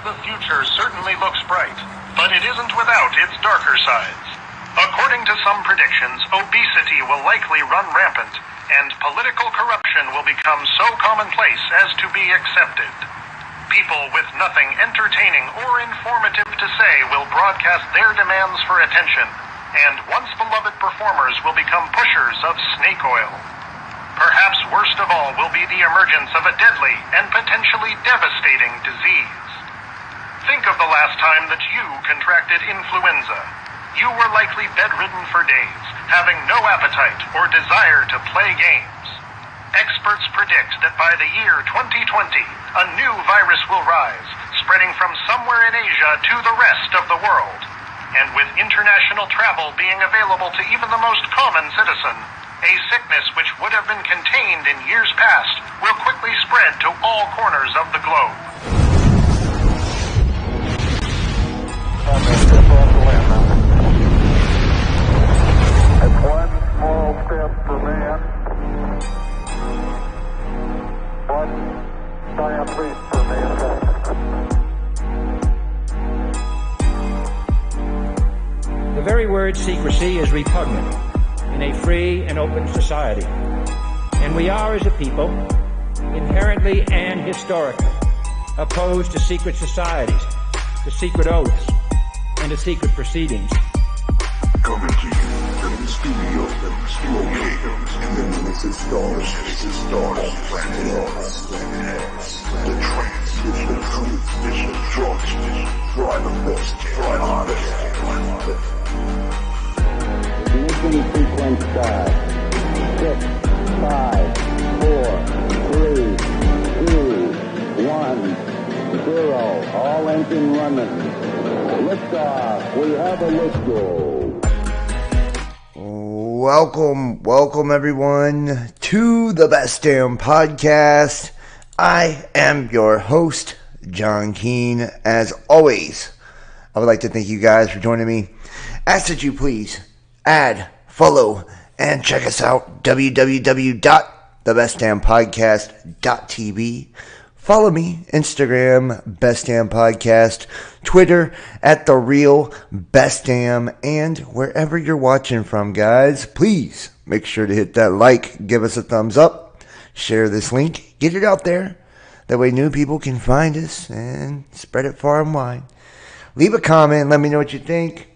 The future certainly looks bright, but it isn't without its darker sides. According to some predictions, obesity will likely run rampant, and political corruption will become so commonplace as to be accepted. People with nothing entertaining or informative to say will broadcast their demands for attention, and once beloved performers will become pushers of snake oil. Perhaps worst of all will be the emergence of a deadly and potentially devastating disease. Think of the last time that you contracted influenza. You were likely bedridden for days, having no appetite or desire to play games. Experts predict that by the year 2020, a new virus will rise, spreading from somewhere in Asia to the rest of the world. And with international travel being available to even the most common citizen, a sickness which would have been contained in years past will quickly spread to all corners of the globe. It's one small step for man, one giant leap for mankind. The very word secrecy is repugnant in a free and open society. And we are, as a people, inherently and historically opposed to secret societies, to secret oaths, and to secret proceedings. Coming to you from the studio located in the Nemesis stars, planet Earth. The transition, truth, darkness, try the best, try the best. Ignition sequence start. 6, 5, 4, 3, 2, 1, 0. All engine running. Liftoff. We have a lift. Welcome everyone to the Best Damn Podcast. I am your host, John Keane. As always, I would like to thank you guys for joining me. Ask that you please add, follow, and check us out, www.thebestdamnpodcast.tv. Follow me, Instagram, Best Damn Podcast, Twitter, @TheRealBestDamn, and wherever you're watching from, guys, please make sure to hit that like, give us a thumbs up, share this link, get it out there. That way new people can find us and spread it far and wide. Leave a comment, let me know what you think.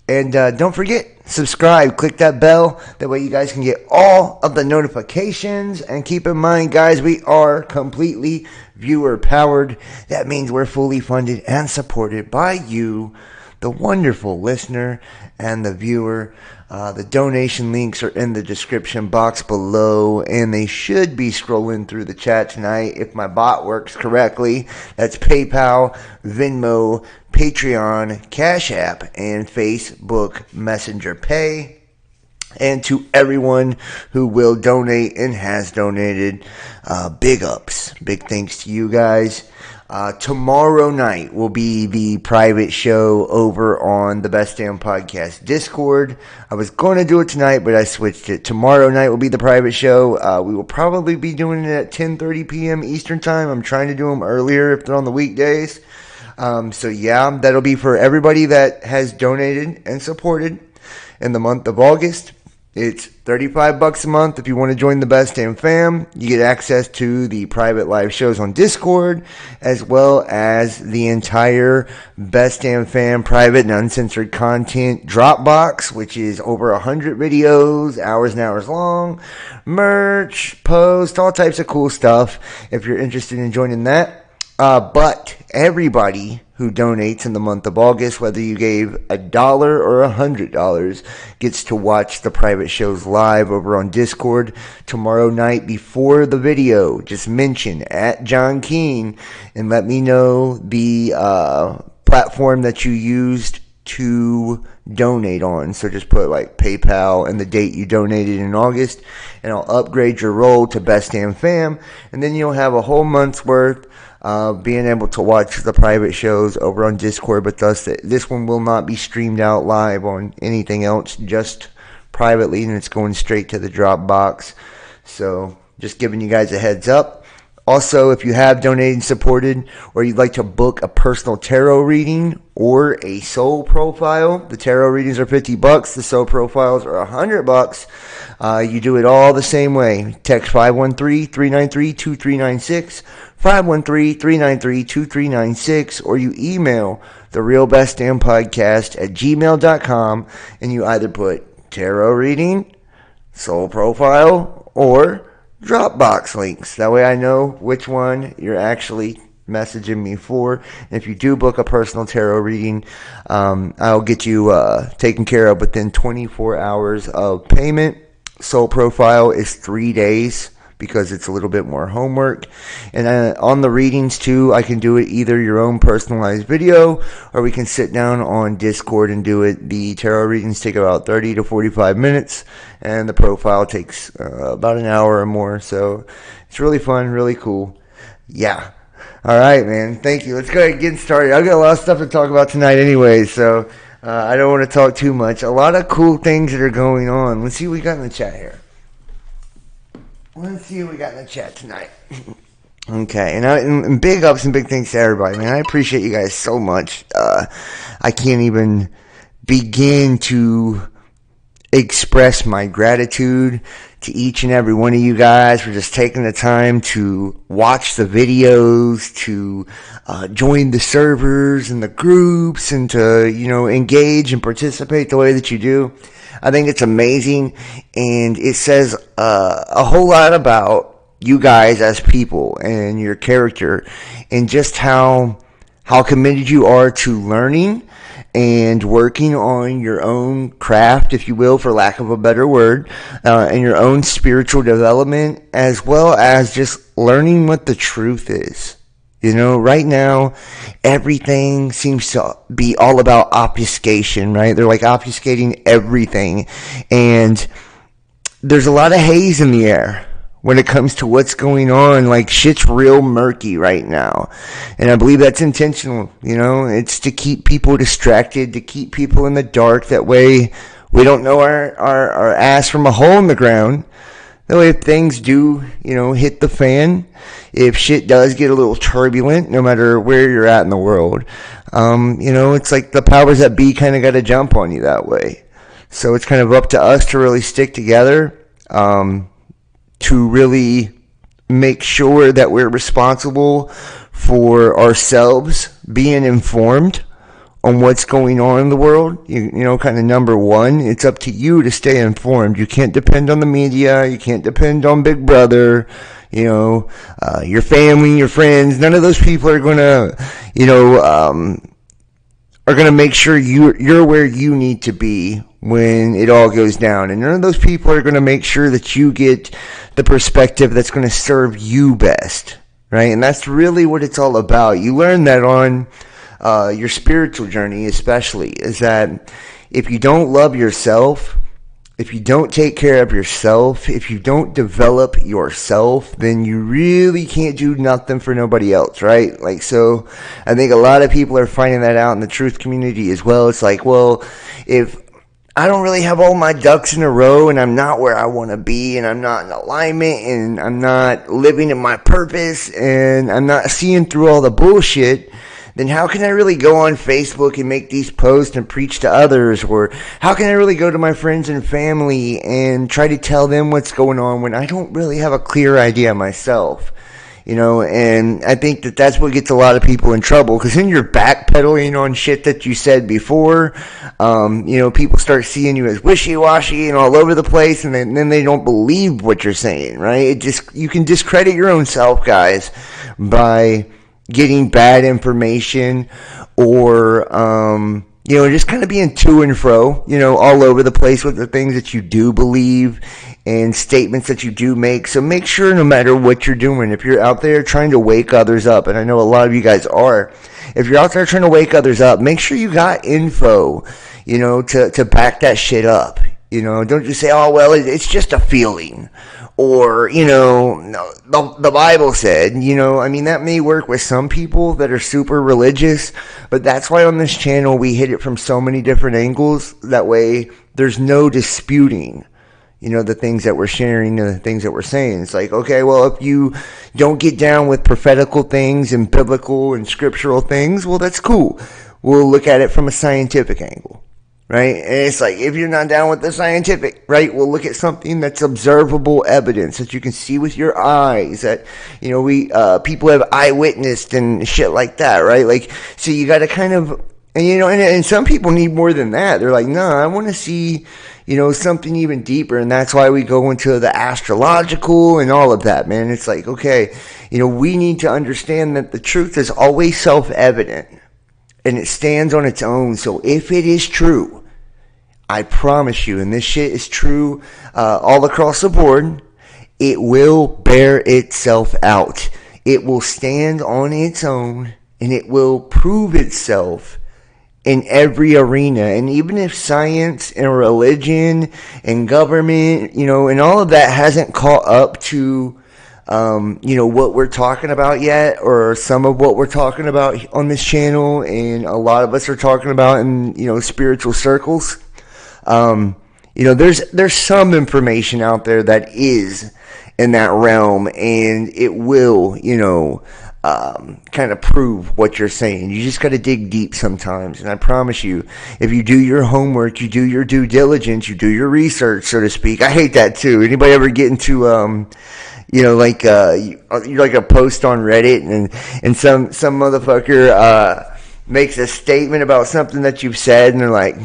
And don't forget, subscribe, click that bell. That way you guys can get all of the notifications. And keep in mind, guys, we are completely viewer powered. That means we're fully funded and supported by you, the wonderful listener and the viewer. The donation links are in the description box below, and they should be scrolling through the chat tonight if my bot works correctly. That's PayPal, Venmo, Patreon, Cash App, and Facebook Messenger Pay. And to everyone who will donate and has donated, big ups. Big thanks to you guys. Tomorrow night will be the private show over on the Best Damn Podcast Discord. I was going to do it tonight, but I switched it. Tomorrow night will be the private show. We will probably be doing it at 10:30 p.m. Eastern Time. I'm trying to do them earlier if they're on the weekdays. So yeah, that'll be for everybody that has donated and supported in the month of August. It's $35 a month if you want to join the Best Damn Fam. You get access to the private live shows on Discord, as well as the entire Best Damn Fam private and uncensored content Dropbox, which is over 100 videos, hours and hours long, merch, posts, all types of cool stuff if you're interested in joining that. But everybody who donates in the month of August, whether you gave $1 or $100, gets to watch the private shows live over on Discord tomorrow night before the video. Just mention @John Keane and let me know the platform that you used to donate on. So just put like PayPal and the date you donated in August, and I'll upgrade your role to Best Damn Fam, and then you'll have a whole month's worth being able to watch the private shows over on Discord. But thus, this one will not be streamed out live on anything else, just privately, and it's going straight to the Dropbox. So just giving you guys a heads up. Also, if you have donated and supported, or you'd like to book a personal tarot reading or a soul profile, the tarot readings are $50. The soul profiles are $100. You do it all the same way. Text 513-393-2396, 513-393-2396, or you email therealbestdampodcast@gmail.com, and you either put tarot reading, soul profile, or Dropbox links. That way I know which one you're actually messaging me for. And if you do book a personal tarot reading, I'll get you taken care of within 24 hours of payment. Soul profile is 3 days because it's a little bit more homework. And on the readings too, I can do it either your own personalized video, or we can sit down on Discord and do it. The tarot readings take about 30 to 45 minutes, and the profile takes about an hour or more. So it's really fun, really cool. Yeah. All right, man. Thank you. Let's go ahead and get started. I've got a lot of stuff to talk about tonight anyway, so I don't want to talk too much. A lot of cool things that are going on. Let's see what we got in the chat here. Let's see what we got in the chat tonight. Okay, and big ups and big thanks to everybody, man. I appreciate you guys so much. I can't even begin to express my gratitude to each and every one of you guys for just taking the time to watch the videos, to join the servers and the groups, and to, engage and participate the way that you do. I think it's amazing, and it says a whole lot about you guys as people and your character, and just how committed you are to learning and working on your own craft, if you will, for lack of a better word, and your own spiritual development, as well as just learning what the truth is. Right now, everything seems to be all about obfuscation, right? They're like obfuscating everything. And there's a lot of haze in the air when it comes to what's going on. Like, shit's real murky right now. And I believe that's intentional. It's to keep people distracted, to keep people in the dark. That way we don't know our ass from a hole in the ground. That way, if things do, hit the fan, if shit does get a little turbulent, no matter where you're at in the world, it's like the powers that be kind of got to jump on you that way. So it's kind of up to us to really stick together, to really make sure that we're responsible for ourselves being informed on what's going on in the world. Kind of number one, it's up to you to stay informed. You can't depend on the media. You can't depend on Big Brother, your family, your friends. None of those people are going to, are going to make sure you're where you need to be when it all goes down. And none of those people are going to make sure that you get the perspective that's going to serve you best, right? And that's really what it's all about. You learn that on your spiritual journey, especially, is that if you don't love yourself, if you don't take care of yourself, if you don't develop yourself, then you really can't do nothing for nobody else, right? So I think a lot of people are finding that out in the truth community as well. It's like, well, if I don't really have all my ducks in a row, and I'm not where I want to be, and I'm not in alignment, and I'm not living in my purpose, and I'm not seeing through all the bullshit, then how can I really go on Facebook and make these posts and preach to others? Or how can I really go to my friends and family and try to tell them what's going on when I don't really have a clear idea myself? And I think that that's what gets a lot of people in trouble, because then you're backpedaling on shit that you said before. People start seeing you as wishy-washy and all over the place, and then they don't believe what you're saying, right? You can discredit your own self, guys, by getting bad information, or just kind of being to and fro, all over the place with the things that you do believe and statements that you do make. So make sure, no matter what you're doing, if you're out there trying to wake others up, and I know a lot of you guys are, if you're out there trying to wake others up, make sure you got info, to back that shit up. Don't just say, oh, well, it's just a feeling. Or, the Bible said, that may work with some people that are super religious, but that's why on this channel we hit it from so many different angles. That way there's no disputing, the things that we're sharing and the things that we're saying. It's like, okay, well, if you don't get down with prophetical things and biblical and scriptural things, well, that's cool. We'll look at it from a scientific angle, right? And it's like, if you're not down with the scientific, right, we'll look at something that's observable evidence that you can see with your eyes, that, people have eyewitnessed and shit like that, right? Like, so you got to kind of, and some people need more than that. They're like, no, I want to see, something even deeper. And that's why we go into the astrological and all of that, man. It's like, okay, we need to understand that the truth is always self-evident and it stands on its own. So if it is true, I promise you, and this shit is true all across the board, it will bear itself out. It will stand on its own and it will prove itself in every arena. And even if science and religion and government, and all of that hasn't caught up to, what we're talking about yet, or some of what we're talking about on this channel, and a lot of us are talking about in, spiritual circles, there's some information out there that is in that realm, and it will, kind of prove what you're saying. You just got to dig deep sometimes. And I promise you, if you do your homework, you do your due diligence, you do your research, so to speak. I hate that too. Anybody ever get into, you're like a post on Reddit and some motherfucker, makes a statement about something that you've said, and they're like,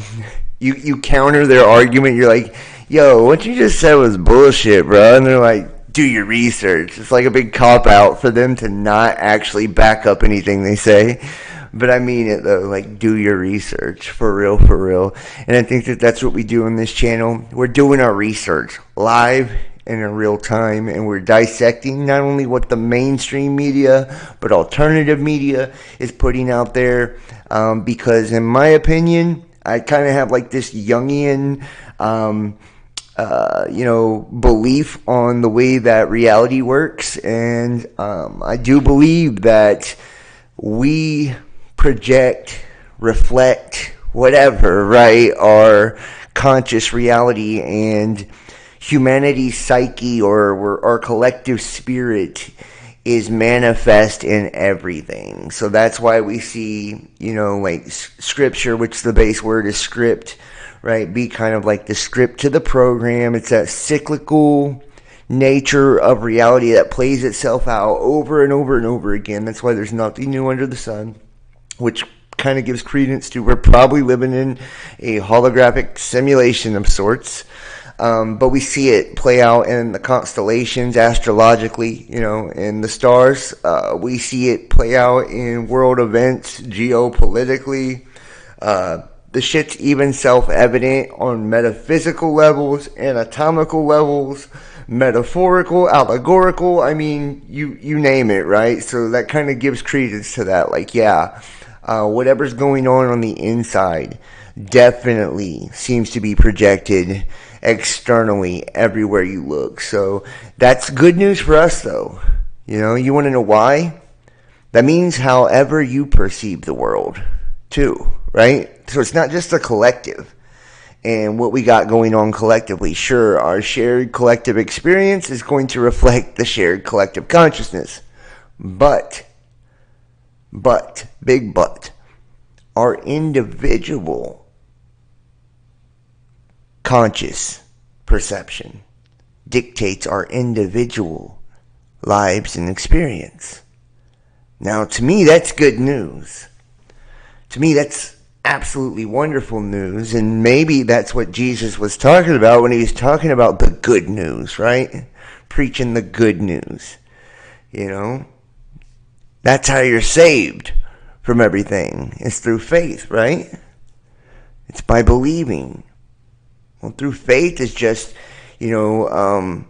you counter their argument. You're like, yo, what you just said was bullshit, bro. And they're like, do your research. It's like a big cop-out for them to not actually back up anything they say. But I mean it, though. Like, do your research. For real, for real. And I think that that's what we do on this channel. We're doing our research live and in real time. And we're dissecting not only what the mainstream media, but alternative media is putting out there. Because in my opinion, I kind of have like this Jungian belief on the way that reality works. And I do believe that we project, reflect, whatever, right, our conscious reality, and humanity's psyche, or our collective spirit is manifest in everything. So that's why we see, like scripture, which the base word is script, right, be kind of like the script to the program. It's that cyclical nature of reality that plays itself out over and over and over again. That's why there's nothing new under the sun, which kind of gives credence to we're probably living in a holographic simulation of sorts. But we see it play out in the constellations, astrologically, in the stars. We see it play out in world events, geopolitically. The shit's even self-evident on metaphysical levels, anatomical levels, metaphorical, allegorical. I mean, you name it, right? So that kind of gives credence to that. Like, yeah, whatever's going on the inside definitely seems to be projected externally everywhere you look. So that's good news for us, though. You want to know why? That means however you perceive the world, too, right? So it's not just a collective and what we got going on collectively. Sure, our shared collective experience is going to reflect the shared collective consciousness. But, big but, our individual conscious perception dictates our individual lives and experience. Now, to me, that's good news. To me, that's absolutely wonderful news, and maybe that's what Jesus was talking about when he was talking about the good news, right? Preaching the good news. That's how you're saved from everything. It's through faith, right? It's by believing. Well, through faith is just, your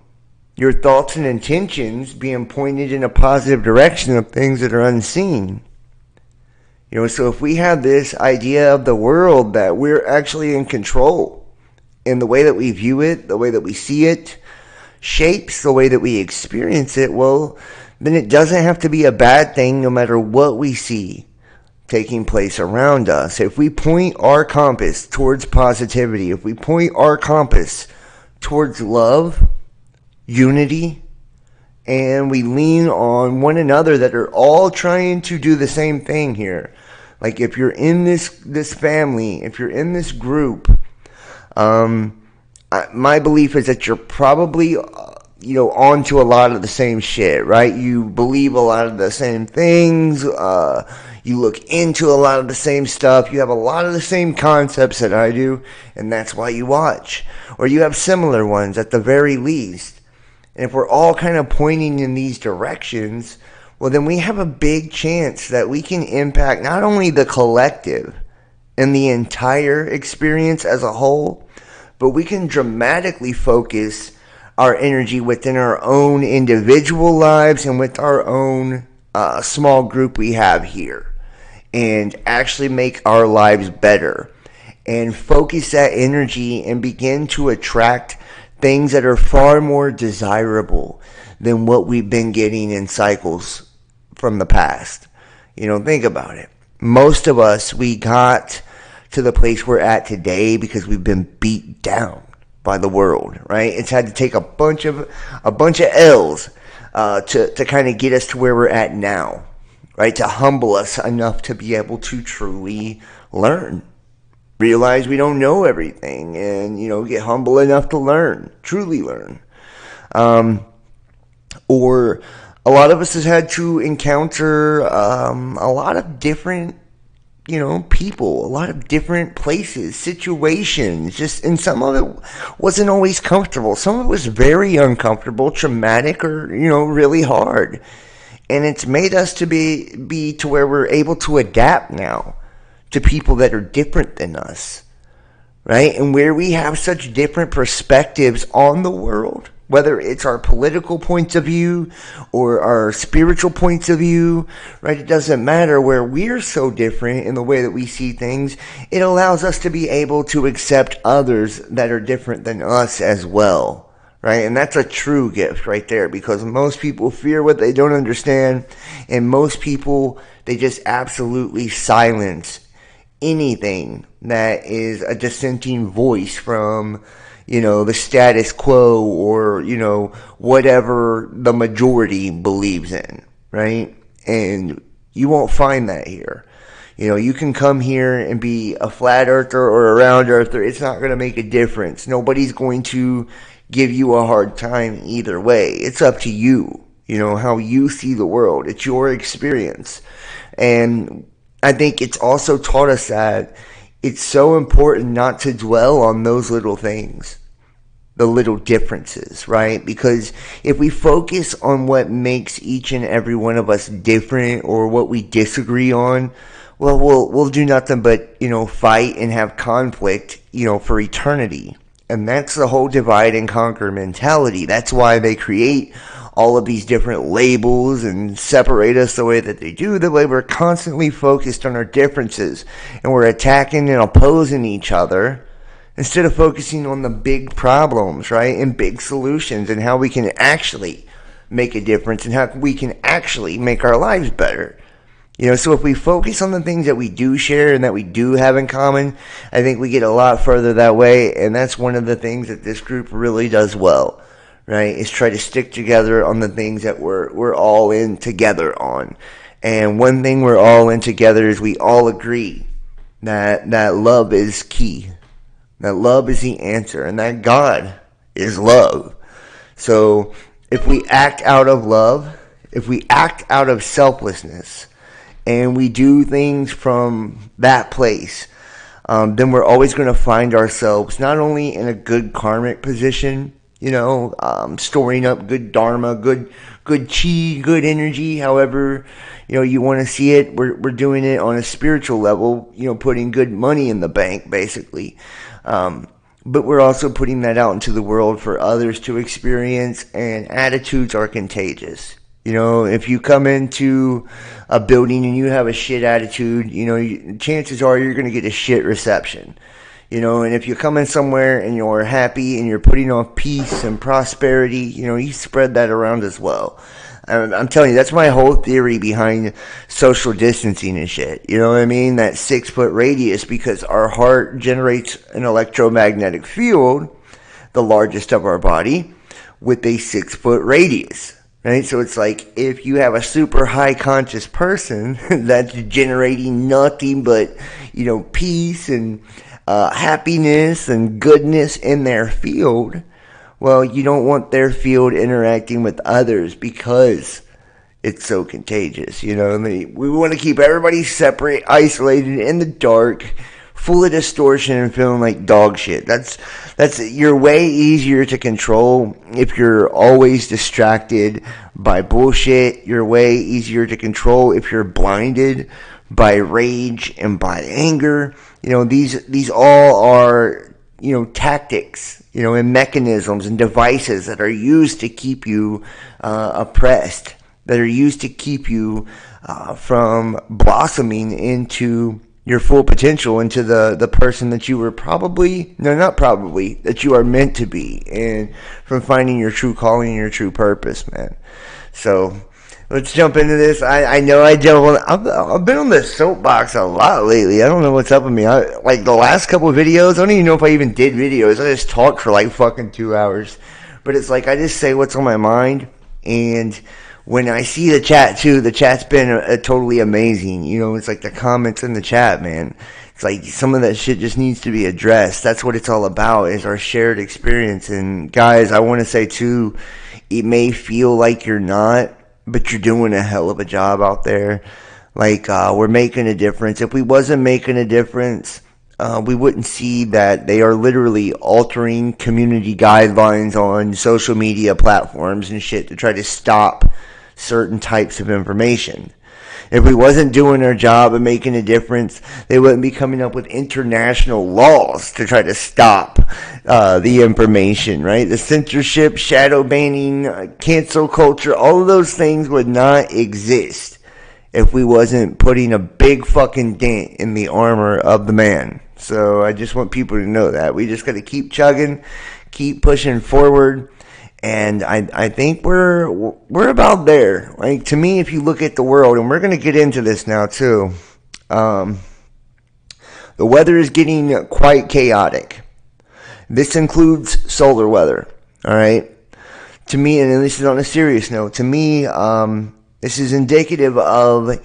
thoughts and intentions being pointed in a positive direction of things that are unseen. So if we have this idea of the world that we're actually in control, in the way that we view it, the way that we see it, shapes the way that we experience it, well, then it doesn't have to be a bad thing no matter what we see taking place around us. If we point our compass towards positivity, if we point our compass towards love, unity, and we lean on one another that are all trying to do the same thing here. Like if you're in this family, if you're in this group, my belief is that you're probably, onto a lot of the same shit, right? You believe a lot of the same things. You look into a lot of the same stuff. You have a lot of the same concepts that I do, and that's why you watch. Or you have similar ones at the very least. And if we're all kind of pointing in these directions, well, then we have a big chance that we can impact not only the collective and the entire experience as a whole, but we can dramatically focus our energy within our own individual lives and with our own small group we have here, and actually make our lives better and focus that energy and begin to attract things that are far more desirable than what we've been getting in cycles from the past. Think about it. Most of us, we got to the place we're at today because we've been beat down by the world, right? It's had to take a bunch of L's to kind of get us to where we're at now, right? To humble us enough to be able to truly learn, realize we don't know everything, and get humble enough to learn, truly learn. Or a lot of us has had to encounter a lot of different people, a lot of different places, situations, and some of it wasn't always comfortable. Some of it was very uncomfortable, traumatic, or, really hard. And it's made us to be to where we're able to adapt now to people that are different than us, right? And where we have such different perspectives on the world, whether it's our political points of view or our spiritual points of view, right? It doesn't matter. Where we're so different in the way that we see things, it allows us to be able to accept others that are different than us as well, right? And that's a true gift right there, because most people fear what they don't understand, and most people, they just absolutely silence anything that is a dissenting voice from the status quo, or, whatever the majority believes in, right? And you won't find that here. You can come here and be a flat earther or a round earther. It's not going to make a difference. Nobody's going to give you a hard time either way. It's up to you, how you see the world. It's your experience. And I think it's also taught us that it's so important not to dwell on those little things, the little differences, right? Because if we focus on what makes each and every one of us different, or what we disagree on, well, we'll do nothing but, fight and have conflict, for eternity. And that's the whole divide and conquer mentality. That's why they create all of these different labels and separate us the way that they do, the way we're constantly focused on our differences and we're attacking and opposing each other instead of focusing on the big problems, right? And big solutions, and how we can actually make a difference and how we can actually make our lives better. So if we focus on the things that we do share and that we do have in common, I think we get a lot further that way. And that's one of the things that this group really does well, right? Is try to stick together on the things that we're all in together on. And one thing we're all in together is we all agree that love is key. That love is the answer, and that God is love. So if we act out of love, if we act out of selflessness, and we do things from that place, then we're always going to find ourselves not only in a good karmic position, storing up good dharma, good chi, good energy, however, you want to see it. We're doing it on a spiritual level, putting good money in the bank, basically. But we're also putting that out into the world for others to experience, and attitudes are contagious. If you come into a building and you have a shit attitude, chances are you're going to get a shit reception. And if you come in somewhere and you're happy and you're putting on peace and prosperity, you spread that around as well. I'm telling you, that's my whole theory behind social distancing and shit. You know what I mean? That 6-foot radius, because our heart generates an electromagnetic field the largest of our body, with a 6-foot radius. Right? So it's like if you have a super high conscious person that's generating nothing but, peace and happiness and goodness in their field, well, you don't want their field interacting with others because it's so contagious. We want to keep everybody separate, isolated, in the dark, full of distortion and feeling like dog shit. That's you're way easier to control if you're always distracted by bullshit. You're way easier to control if you're blinded by rage and by anger. These all are, tactics, and mechanisms and devices that are used to keep you oppressed, that are used to keep you from blossoming into your full potential, into the person that you were that you are meant to be, and from finding your true calling and your true purpose, man. So let's jump into this. I know I've been on the soapbox a lot lately. I don't know what's up with me. Like the last couple of videos, I don't even know if I even did videos. I just talked for like fucking 2 hours. But it's like I just say what's on my mind, and when I see the chat too, the chat's been totally amazing. It's like the comments in the chat, man. It's like some of that shit just needs to be addressed. That's what it's all about, is our shared experience. And guys, I want to say too, it may feel like you're not, but you're doing a hell of a job out there. Like, we're making a difference. If we wasn't making a difference, we wouldn't see that they are literally altering community guidelines on social media platforms and shit to try to stop certain types of information. If we wasn't doing our job and making a difference, they wouldn't be coming up with international laws to try to stop the information, right? The censorship, shadow banning, cancel culture, all of those things would not exist if we wasn't putting a big fucking dent in the armor of the man. So I just want people to know that. We just got to keep chugging, keep pushing forward. And I think we're about there. Like, to me, if you look at the world, and we're going to get into this now too, the weather is getting quite chaotic. This includes solar weather, all right? To me, and this is on a serious note, to me, this is indicative of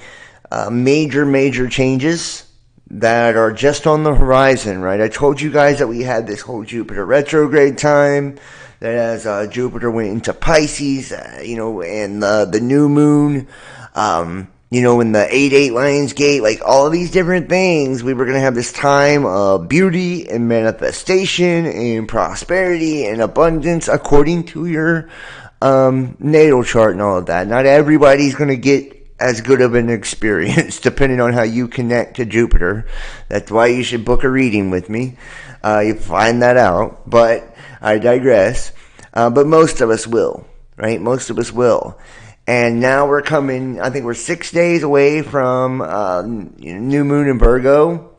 major changes that are just on the horizon, right? I told you guys that we had this whole Jupiter retrograde time, that as Jupiter went into Pisces, and the new moon, in the 8-8 Lions Gate, like all of these different things, we were going to have this time of beauty and manifestation and prosperity and abundance according to your natal chart and all of that. Not everybody's going to get as good of an experience depending on how you connect to Jupiter. That's why you should book a reading with me. You find that out, but I digress. But most of us will, right? Most of us will. And now we're coming, I think we're 6 days away from new moon in Virgo.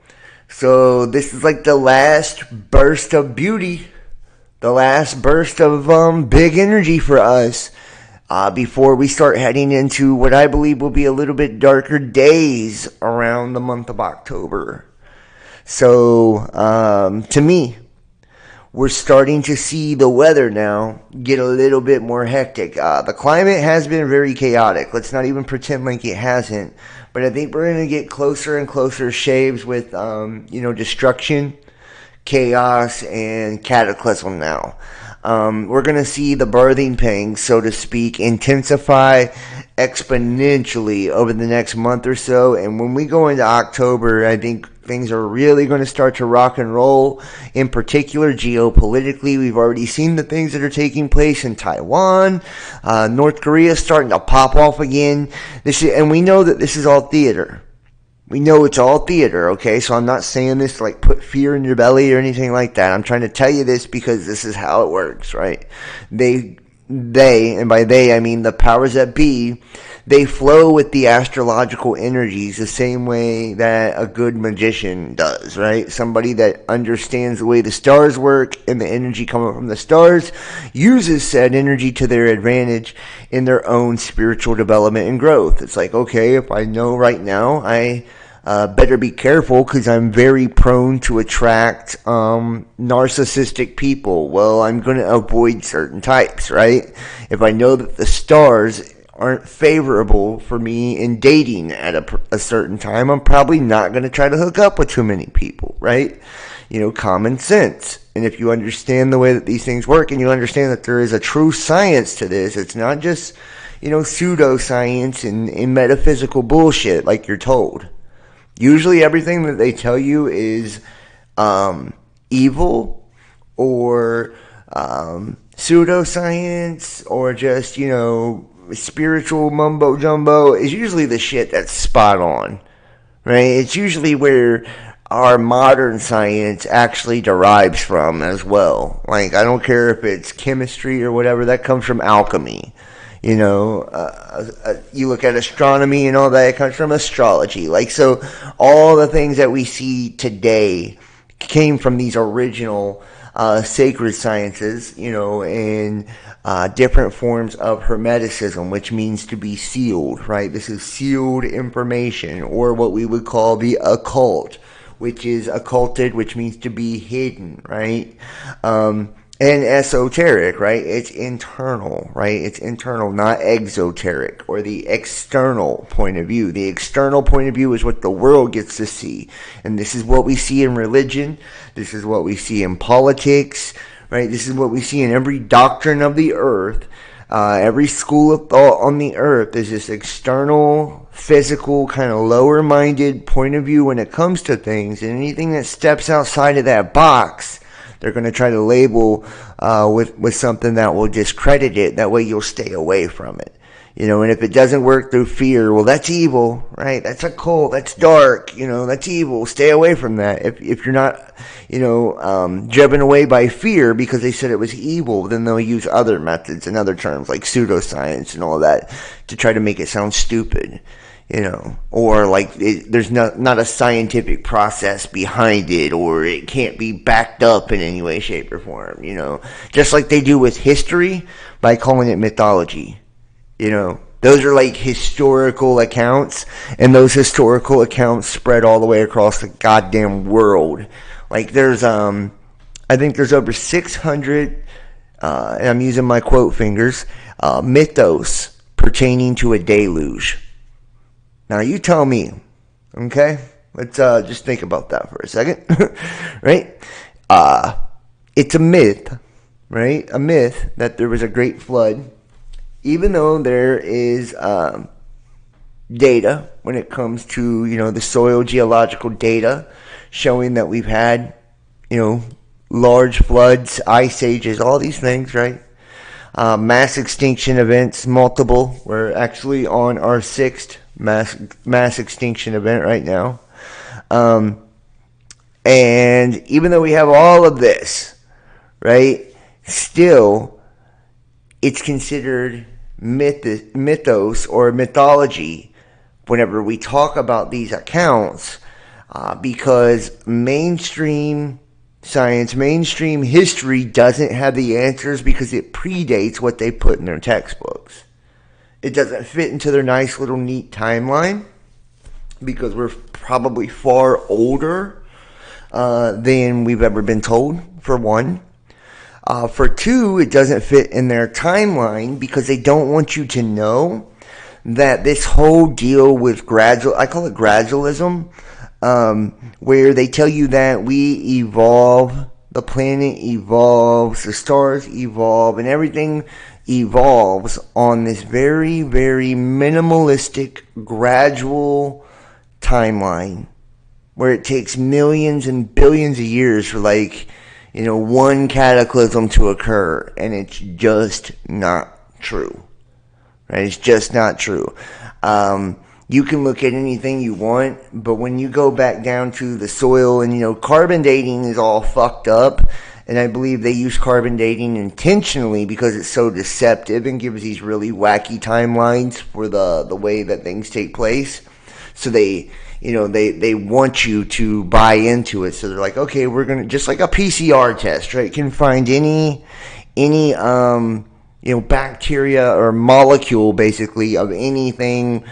So this is like the last burst of beauty, the last burst of big energy for us before we start heading into what I believe will be a little bit darker days around the month of October. So to me, we're starting to see the weather now get a little bit more hectic. The climate has been very chaotic. Let's not even pretend like it hasn't. But I think we're going to get closer and closer shaves with, destruction, chaos, and cataclysm now. We're going to see the birthing pangs, so to speak, intensify exponentially over the next month or so. And when we go into October, I think things are really going to start to rock and roll. In particular, geopolitically, we've already seen the things that are taking place in Taiwan. North Korea is starting to pop off again. And we know that this is all theater. We know it's all theater, okay? So I'm not saying this to, put fear in your belly or anything like that. I'm trying to tell you this because this is how it works, right? They, and by they I mean the powers that be, they flow with the astrological energies the same way that a good magician does, right? Somebody that understands the way the stars work and the energy coming from the stars uses said energy to their advantage in their own spiritual development and growth. It's like, okay, if I know right now I better be careful because I'm very prone to attract narcissistic people. Well, I'm going to avoid certain types, right? If I know that the stars aren't favorable for me in dating at a certain time, I'm probably not going to try to hook up with too many people, right? Common sense. And if you understand the way that these things work and you understand that there is a true science to this, it's not just, pseudoscience and metaphysical bullshit like you're told. Usually everything that they tell you is evil or pseudoscience or just, spiritual mumbo jumbo is usually the shit that's spot on, right? It's usually where our modern science actually derives from as well. Like, I don't care if it's chemistry or whatever, that comes from alchemy. You look at astronomy and all that, it comes from astrology. Like, so all the things that we see today came from these original sacred sciences, and different forms of hermeticism, which means to be sealed, right? This is sealed information, or what we would call the occult, which is occulted, which means to be hidden, right? And esoteric, right? It's internal, right? It's internal, not exoteric, or the external point of view. The external point of view is what the world gets to see. And this is what we see in religion. This is what we see in politics, right? This is what we see in every doctrine of the earth. Every school of thought on the earth is this external, physical, kind of lower-minded point of view when it comes to things. And anything that steps outside of that box, they're going to try to label with something that will discredit it. That way you'll stay away from it. And if it doesn't work through fear, well, that's evil, right? That's occult, that's dark, that's evil. Stay away from that. If you're not, driven away by fear because they said it was evil, then they'll use other methods and other terms like pseudoscience and all that to try to make it sound stupid. Or like there's not a scientific process behind it, or it can't be backed up in any way, shape, or form, just like they do with history by calling it mythology. Those are like historical accounts, and those historical accounts spread all the way across the goddamn world. Like there's, I think there's over 600, and I'm using my quote fingers, mythos pertaining to a deluge. Now you tell me, okay? Let's just think about that for a second, right? It's a myth, right? A myth that there was a great flood, even though there is data when it comes to, the soil geological data showing that we've had, large floods, ice ages, all these things, right? Mass extinction events, multiple. We're actually on our 6th mass extinction event right now. And even though we have all of this, right, still it's considered mythos or mythology whenever we talk about these accounts, because mainstream science, mainstream history doesn't have the answers because it predates what they put in their textbooks. It doesn't fit into their nice little neat timeline because we're probably far older than we've ever been told, for one. For two, it doesn't fit in their timeline because they don't want you to know that this whole deal with I call it gradualism, where they tell you that we evolve, the planet evolves, the stars evolve, and everything evolves on this very, very minimalistic, gradual timeline where it takes millions and billions of years for one cataclysm to occur, and it's just not true, right? It's just not true. You can look at anything you want, but when you go back down to the soil and, carbon dating is all fucked up. And I believe they use carbon dating intentionally because it's so deceptive and gives these really wacky timelines for the way that things take place. So they want you to buy into it. So they're like, okay, we're going to, just like a PCR test, right? Can find any bacteria or molecule basically of anything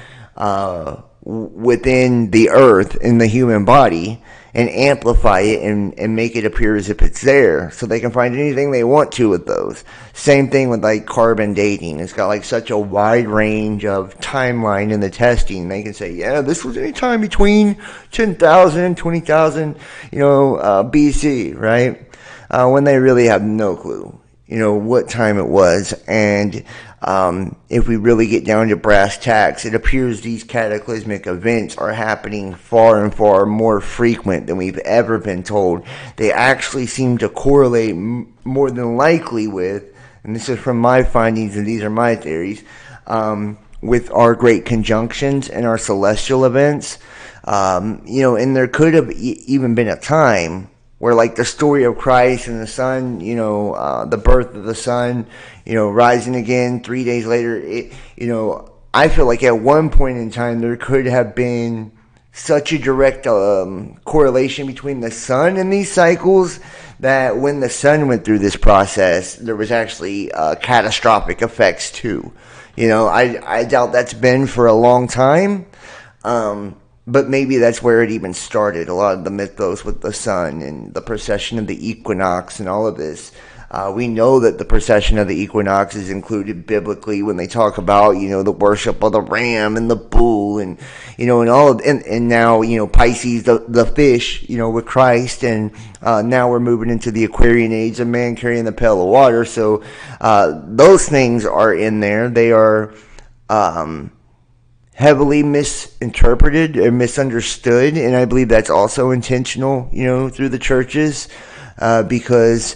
within the earth in the human body and amplify it and make it appear as if it's there, so they can find anything they want to with those. Same thing with like carbon dating. It's got like such a wide range of timeline in the testing. They can say, yeah, this was any time between 10,000 and 20,000, BC, right? When they really have no clue, what time it was. And if we really get down to brass tacks, it appears these cataclysmic events are happening far and far more frequent than we've ever been told. They actually seem to correlate more than likely with, and this is from my findings and these are my theories, with our great conjunctions and our celestial events. And there could have even been a time where, like the story of Christ and the sun, the birth of the sun, rising again 3 days later, I feel like at one point in time there could have been such a direct correlation between the sun and these cycles that when the sun went through this process, there was actually catastrophic effects too. I doubt that's been for a long time. But maybe that's where it even started. A lot of the mythos with the sun and the precession of the equinox and all of this. We know that the precession of the equinox is included biblically when they talk about, the worship of the ram and the bull and all of, and now, Pisces, the fish, with Christ. And now we're moving into the Aquarian age of man carrying the pail of water. So those things are in there. They are heavily misinterpreted or misunderstood, and I believe that's also intentional, through the churches, because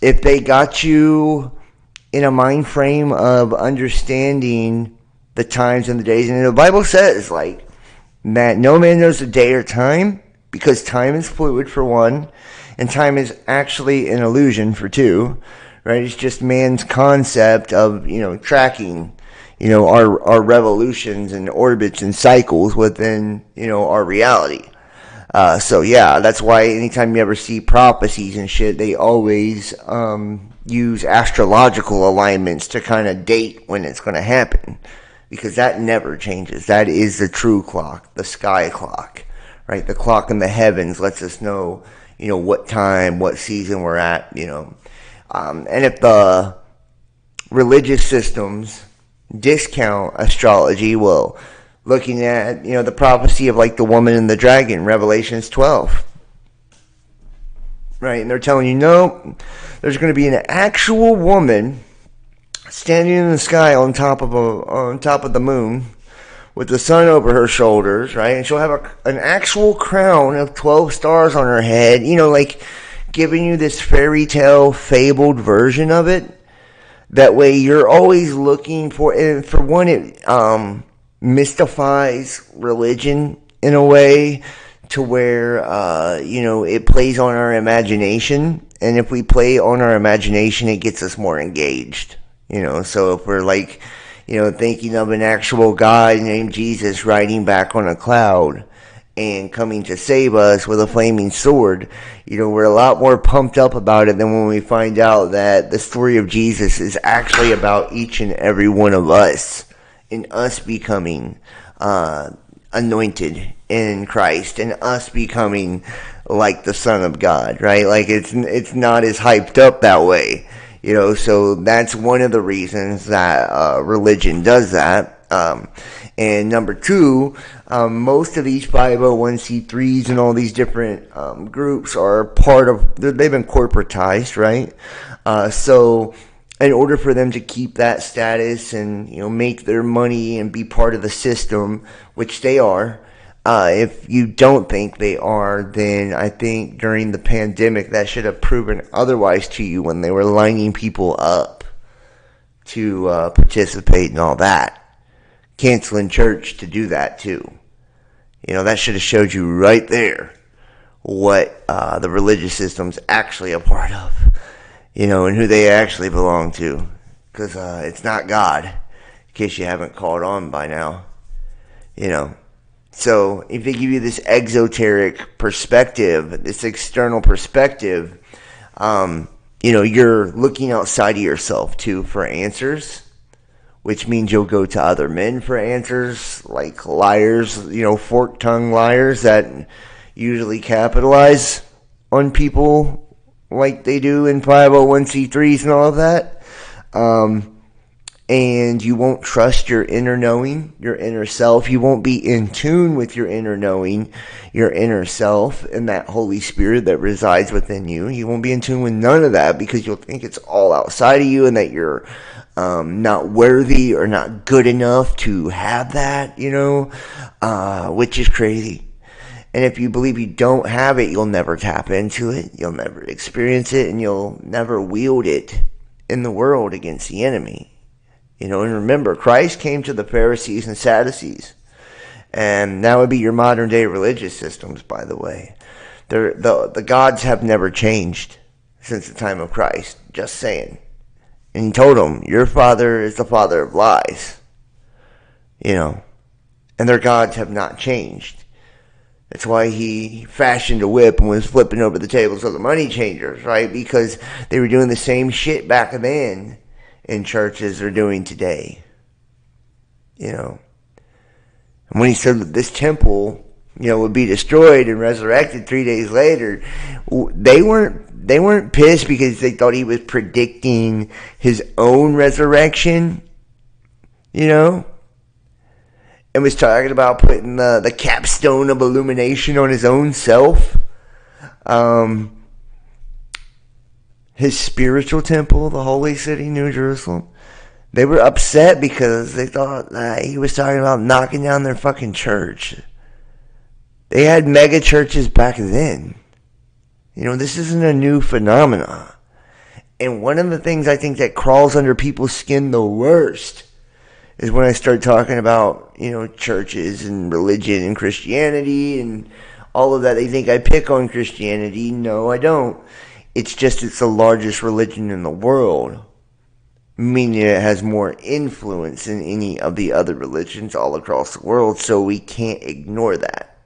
if they got you in a mind frame of understanding the times and the days, and the Bible says like that no man knows the day or time, because time is fluid for one, and time is actually an illusion for two, right? It's just man's concept of tracking our revolutions and orbits and cycles within, our reality. So yeah, that's why anytime you ever see prophecies and shit, they always use astrological alignments to kind of date when it's going to happen, because that never changes. That is the true clock, the sky clock, right? The clock in the heavens lets us know, what time, what season we're at, and if the religious systems discount astrology, well, looking at the prophecy of like the woman and the dragon, Revelations 12, right? And they're telling you, no, there's going to be an actual woman standing in the sky on top of the moon with the sun over her shoulders, right? And she'll have an actual crown of 12 stars on her head, like giving you this fairy tale fabled version of it. That way you're always looking for, and for one, it mystifies religion in a way to where, it plays on our imagination. And if we play on our imagination, it gets us more engaged. So if we're like, thinking of an actual guy named Jesus riding back on a cloud and coming to save us with a flaming sword, we're a lot more pumped up about it than when we find out that the story of Jesus is actually about each and every one of us and us becoming anointed in Christ and us becoming like the Son of God, right? Like it's not as hyped up that way, so that's one of the reasons that religion does that. And number two, most of these 501c3s and all these different groups are part of, they've been corporatized, right? So in order for them to keep that status and, make their money and be part of the system, which they are, if you don't think they are, then I think during the pandemic that should have proven otherwise to you when they were lining people up to participate in all that. Canceling church to do that too. That should have showed you right there what the religious system's actually a part of, and who they actually belong to. Because it's not God, in case you haven't caught on by now. So if they give you this exoteric perspective, this external perspective, you're looking outside of yourself too for answers. which means you'll go to other men for answers, like liars, fork-tongued liars that usually capitalize on people like they do in 501c3s and all of that. And you won't trust your inner knowing, your inner self. You won't be in tune with your inner knowing, your inner self, and that Holy Spirit that resides within you. You won't be in tune with none of that because you'll think it's all outside of you and that you're not worthy or not good enough to have that, which is crazy. And if you believe you don't have it, you'll never tap into it, you'll never experience it, and you'll never wield it in the world against the enemy. And remember, Christ came to the Pharisees and Sadducees, and that would be your modern day religious systems, by the way. The gods have never changed since the time of Christ, just saying. And he told them, your father is the father of lies, and their gods have not changed. That's why he fashioned a whip and was flipping over the tables of the money changers, right? Because they were doing the same shit back then in churches they're doing today. And when he said that this temple, would be destroyed and resurrected 3 days later, they weren't pissed because they thought he was predicting his own resurrection, and was talking about putting the capstone of illumination on his own self. His spiritual temple, the holy city, New Jerusalem. They were upset because they thought that he was talking about knocking down their fucking church. They had mega churches back then. This isn't a new phenomena. And one of the things I think that crawls under people's skin the worst is when I start talking about, churches and religion and Christianity and all of that. They think I pick on Christianity. No, I don't. It's just it's the largest religion in the world, meaning it has more influence than any of the other religions all across the world, so we can't ignore that.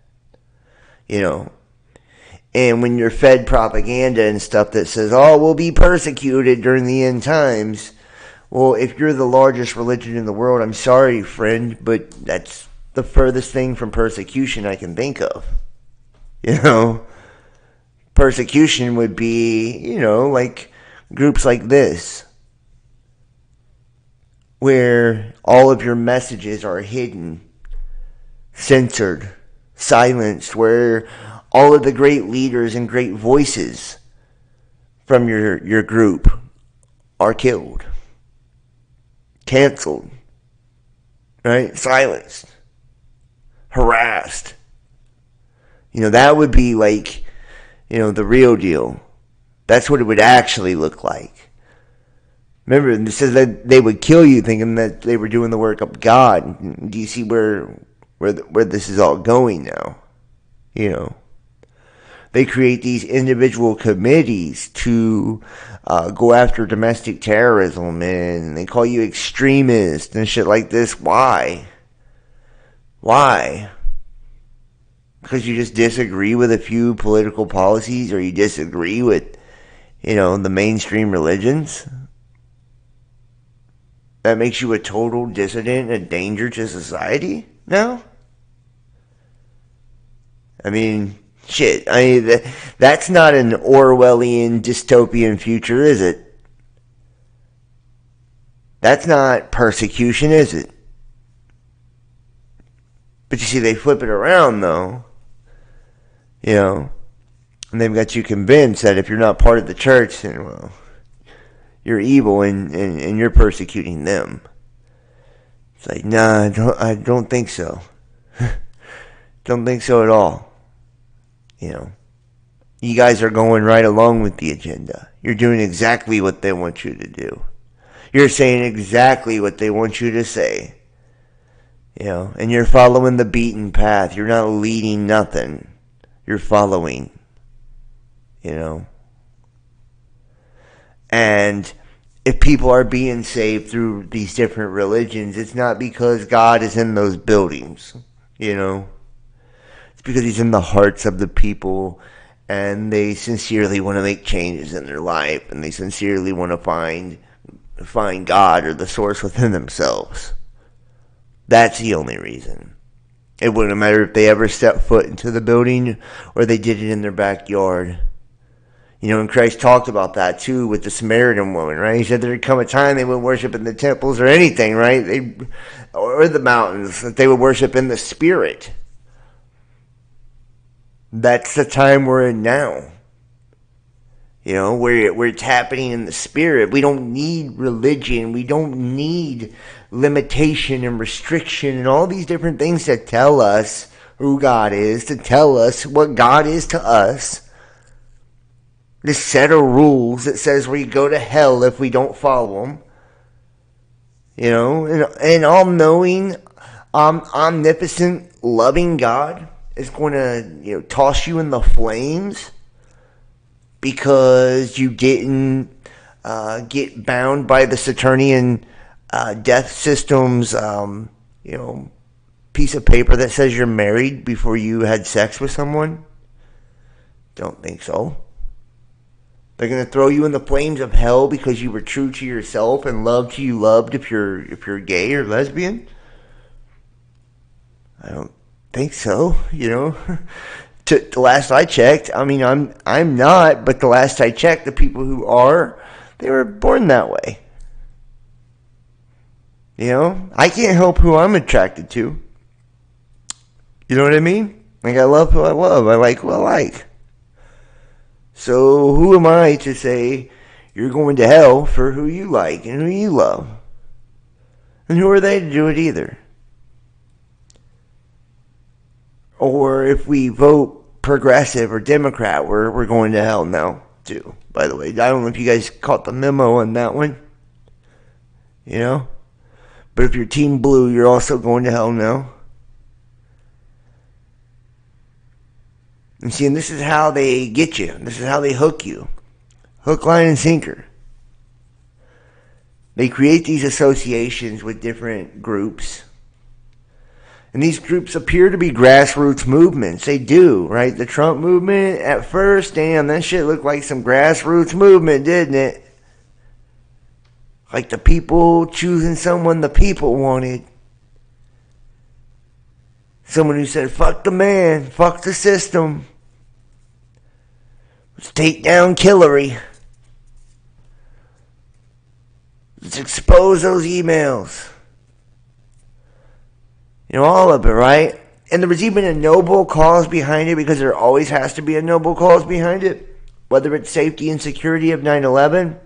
And when you're fed propaganda and stuff that says, we'll be persecuted during the end times, well, if you're the largest religion in the world, I'm sorry, friend, but that's the furthest thing from persecution I can think of. Persecution would be, like groups like this, where all of your messages are hidden, censored, silenced, where all of the great leaders and great voices from your group are killed, canceled, right? Silenced, harassed. That would be like, the real deal. That's what it would actually look like. Remember, it says that they would kill you thinking that they were doing the work of God. Do you see where this is all going now? They create these individual committees to go after domestic terrorism, and they call you extremist and shit like this. Why? Because you just disagree with a few political policies, or you disagree with, the mainstream religions? That makes you a total dissident, a danger to society now? Shit. That's not an Orwellian dystopian future, is it? That's not persecution, is it? But you see, they flip it around, though. And they've got you convinced that if you're not part of the church, then, well, you're evil and you're persecuting them. It's like, nah, I don't think so. Don't think so at all. You guys are going right along with the agenda. You're doing exactly what they want you to do. You're saying exactly what they want you to say. And you're following the beaten path. You're not leading nothing. You're following. And if people are being saved through these different religions, it's not because God is in those buildings. It's because he's in the hearts of the people, and they sincerely want to make changes in their life, and they sincerely want to find find God or the source within themselves. That's the only reason. It wouldn't matter if they ever stepped foot into the building or they did it in their backyard. You know, and Christ talked about that too with the Samaritan woman, right? He said there'd come a time they wouldn't worship in the temples or anything, right? Or the mountains, that they would worship in the spirit. That's the time we're in now. You know, where it's happening in the spirit. We don't need religion. We don't need limitation and restriction and all these different things that tell us who God is, to tell us what God is to us. This set of rules that says we go to hell if we don't follow them. You know, and all-knowing, omnipotent, loving God is going to, you know, toss you in the flames because you didn't get bound by the Saturnian death system's, you know, piece of paper that says you're married before you had sex with someone? Don't think so. They're going to throw you in the flames of hell because you were true to yourself and loved who you loved if you're gay or lesbian? I don't think so, you know. The last I checked, I mean, I'm not, but the last I checked, the people who are, they were born that way. You know, I can't help who I'm attracted to. You know what I mean? Like, I love who I love. I like who I like. So who am I to say you're going to hell for who you like and who you love? And who are they to do it either? Or if we vote progressive or Democrat, we're going to hell now too. By the way, I don't know if you guys caught the memo on that one. You know? But if you're Team Blue, you're also going to hell now. And see, and this is how they get you. This is how they hook you. Hook, line, and sinker. They create these associations with different groups. And these groups appear to be grassroots movements. They do, right? The Trump movement, at first, damn, that shit looked like some grassroots movement, didn't it? Like the people choosing someone the people wanted. Someone who said, fuck the man, fuck the system. Let's take down Hillary. Let's expose those emails. You know, all of it, right? And there was even a noble cause behind it, because there always has to be a noble cause behind it. Whether it's safety and security of 9/11,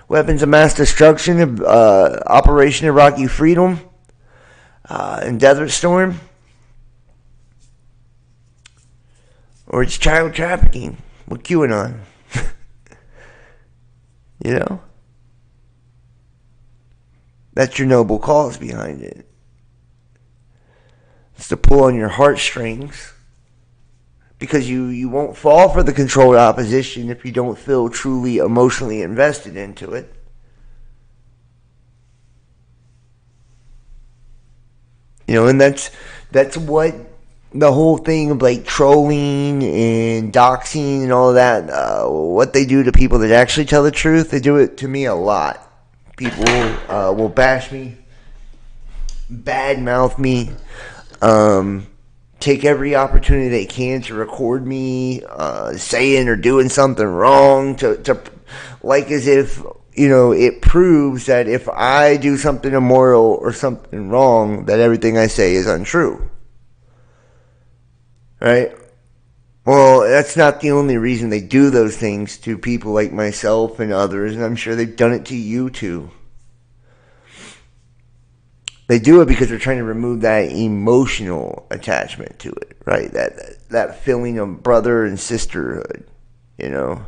weapons of mass destruction, of Operation Iraqi Freedom, and Desert Storm, or it's child trafficking with QAnon. You know? That's your noble cause behind it. It's to pull on your heartstrings, because you won't fall for the controlled opposition if you don't feel truly emotionally invested into it. You know, and that's what the whole thing of like trolling and doxing and all of that, what they do to people that actually tell the truth, they do it to me a lot. People will bash me, badmouth me, take every opportunity they can to record me saying or doing something wrong, to like as if, you know, it proves that if I do something immoral or something wrong, that everything I say is untrue. Right? Well, that's not the only reason they do those things to people like myself and others, and I'm sure they've done it to you too. They do it because they're trying to remove that emotional attachment to it, right? That feeling of brother and sisterhood, you know?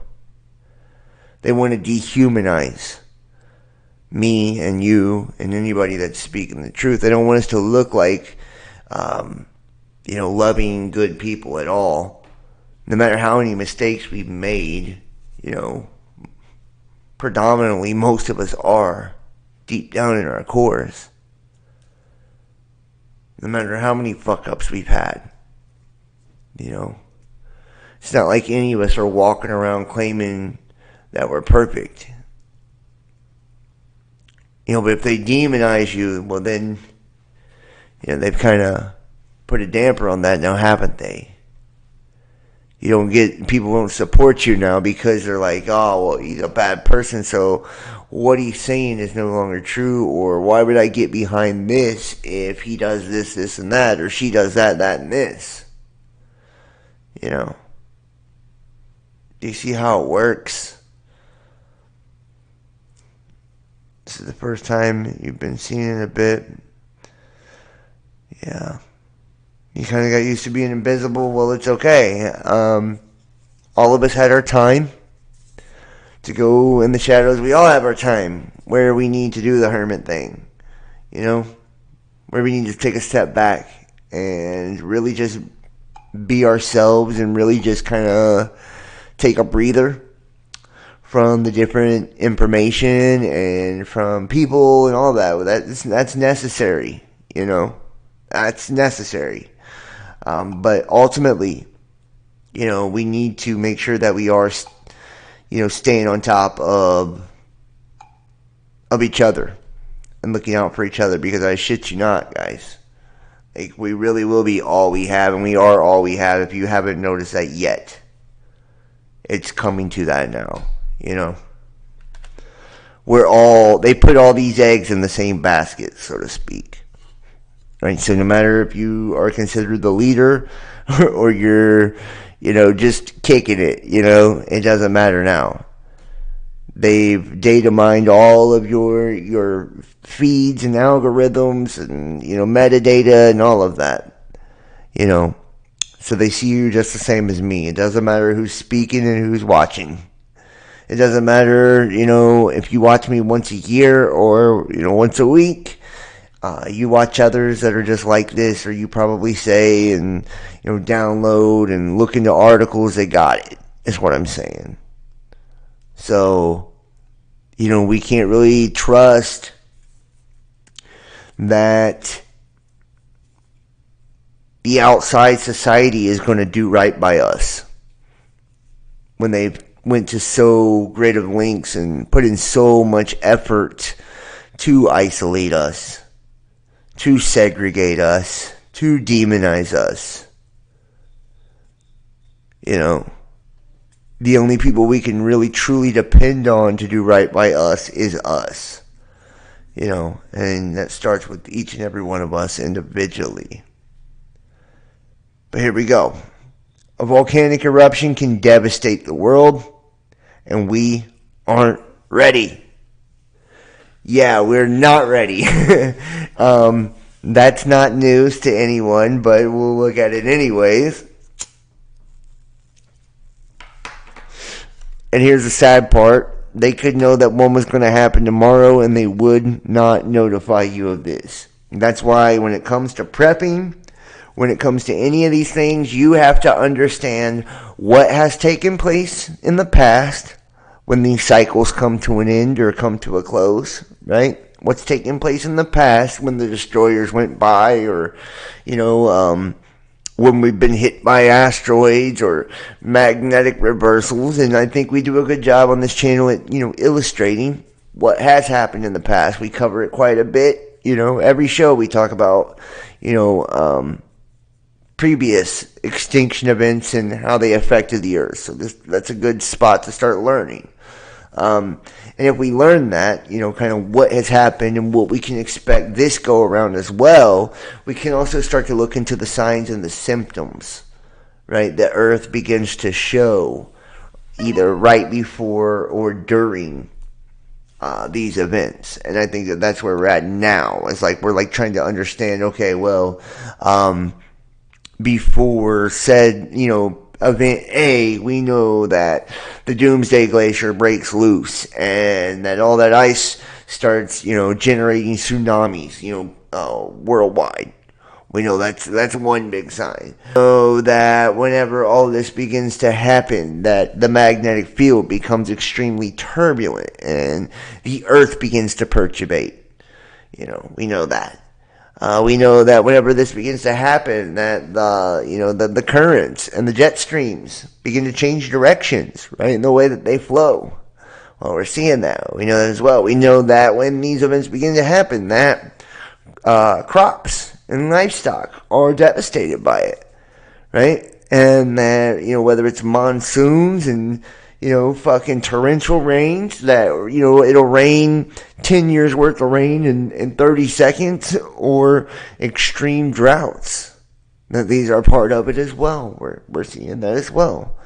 They want to dehumanize me and you and anybody that's speaking the truth. They don't want us to look like, you know, loving, good people at all. No matter how many mistakes we've made, you know, predominantly most of us are, deep down in our cores. No matter how many fuck-ups we've had, you know. It's not like any of us are walking around claiming that we're perfect. But if they demonize you, well then, they've kind of put a damper on that now, haven't they? People won't support you now because they're like, oh, well, he's a bad person, so what he's saying is no longer true, or why would I get behind this if he does this, this, and that, or she does that, that, and this? Do you see how it works? This is the first time you've been seeing it a bit. Yeah. You kind of got used to being invisible. Well, it's okay. All of us had our time to go in the shadows. We all have our time where we need to do the hermit thing. Where we need to take a step back and really just be ourselves and really just kind of take a breather from the different information and from people and all that. That's necessary, That's necessary. But ultimately, we need to make sure that we are, staying on top of each other and looking out for each other, because I shit you not, guys. Like, we really will be all we have, and we are all we have if you haven't noticed that yet. It's coming to that now, they put all these eggs in the same basket, so to speak. Right, so no matter if you are considered the leader or you're, just kicking it, it doesn't matter now. They've data mined all of your feeds and algorithms and, metadata and all of that, So they see you just the same as me. It doesn't matter who's speaking and who's watching. It doesn't matter, if you watch me once a year or, once a week. You watch others that are just like this, or you probably say and, download and look into articles, they got it, is what I'm saying. So, we can't really trust that the outside society is going to do right by us when they went to so great of lengths and put in so much effort to isolate us, to segregate us, to demonize us. The only people we can really truly depend on to do right by us is us. And that starts with each and every one of us individually. But here we go. A volcanic eruption can devastate the world, and we aren't ready. Yeah, we're not ready. That's not news to anyone, but we'll look at it anyways. And here's the sad part. They could know that one was going to happen tomorrow, and they would not notify you of this. That's why when it comes to prepping, when it comes to any of these things, you have to understand what has taken place in the past when these cycles come to an end or come to a close, right? What's taken place in the past when the destroyers went by, or, when we've been hit by asteroids or magnetic reversals. And I think we do a good job on this channel at, illustrating what has happened in the past. We cover it quite a bit. Every show we talk about, previous extinction events and how they affected the Earth. So that's a good spot to start learning. And if we learn that, kind of what has happened and what we can expect this go around as well, we can also start to look into the signs and the symptoms, right, that Earth begins to show either right before or during these events. And I think that's where we're at now. It's like we're trying to understand, okay, well, before said, event A, we know that the Doomsday Glacier breaks loose and that all that ice starts, generating tsunamis, worldwide. We know that's one big sign. So that whenever all this begins to happen, that the magnetic field becomes extremely turbulent and the Earth begins to perturbate. We know that. We know that whenever this begins to happen, that the currents and the jet streams begin to change directions, right, in the way that they flow. Well, we're seeing that. We know that as well. We know that when these events begin to happen, that crops and livestock are devastated by it, right? And that, whether it's monsoons and, fucking torrential rains that, it'll rain 10 years worth of rain in 30 seconds, or extreme droughts, that these are part of it as well. We're seeing that as well.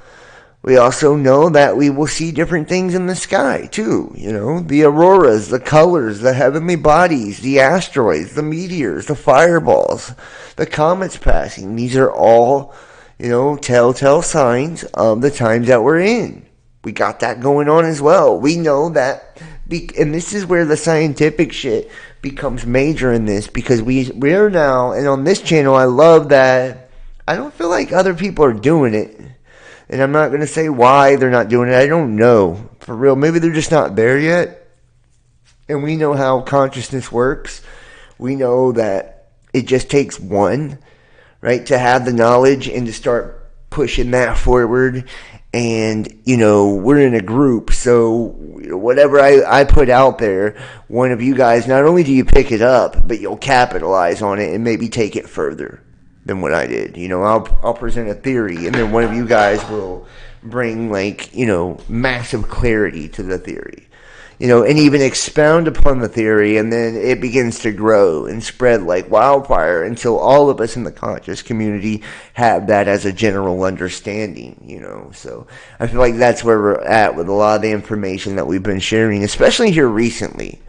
We also know that we will see different things in the sky, too. The auroras, the colors, the heavenly bodies, the asteroids, the meteors, the fireballs, the comets passing. These are all, telltale signs of the times that we're in. We got that going on as well. We know that, and this is where the scientific shit becomes major in this, because we're now, and on this channel, I love that I don't feel like other people are doing it. And I'm not going to say why they're not doing it. I don't know. For real. Maybe they're just not there yet. And we know how consciousness works. We know that it just takes one, right, to have the knowledge and to start pushing that forward. And, we're in a group. So whatever I put out there, one of you guys, not only do you pick it up, but you'll capitalize on it and maybe take it further than what I did. I'll present a theory, and then one of you guys will bring, massive clarity to the theory, and even expound upon the theory, and then it begins to grow and spread like wildfire until all of us in the conscious community have that as a general understanding, So I feel like that's where we're at with a lot of the information that we've been sharing, especially here recently.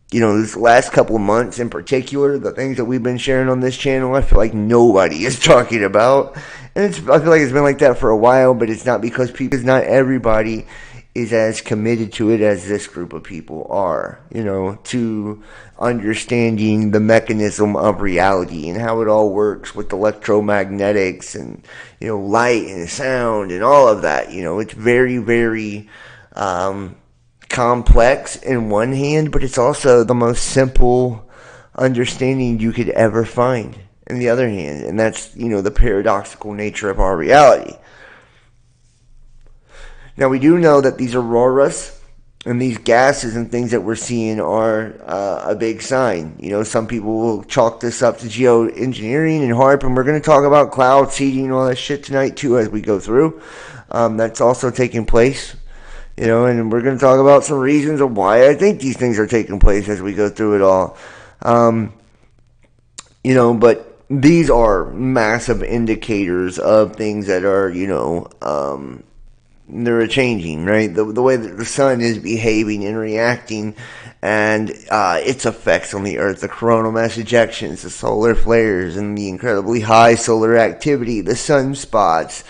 This last couple of months in particular, the things that we've been sharing on this channel, I feel like nobody is talking about. And I feel like it's been like that for a while, but it's not because not everybody is as committed to it as this group of people are, to understanding the mechanism of reality and how it all works with electromagnetics and, light and sound and all of that. It's very, very complex in one hand, but it's also the most simple understanding you could ever find in the other hand, and that's the paradoxical nature of our reality. Now, we do know that these auroras and these gases and things that we're seeing are a big sign. Some people will chalk this up to geoengineering and HARP, and we're going to talk about cloud seeding and all that shit tonight too as we go through. That's also taking place. And we're going to talk about some reasons of why I think these things are taking place as we go through it all. But these are massive indicators of things that are, they're changing, right? The way that the sun is behaving and reacting, and its effects on the Earth, the coronal mass ejections, the solar flares, and the incredibly high solar activity, the sunspots.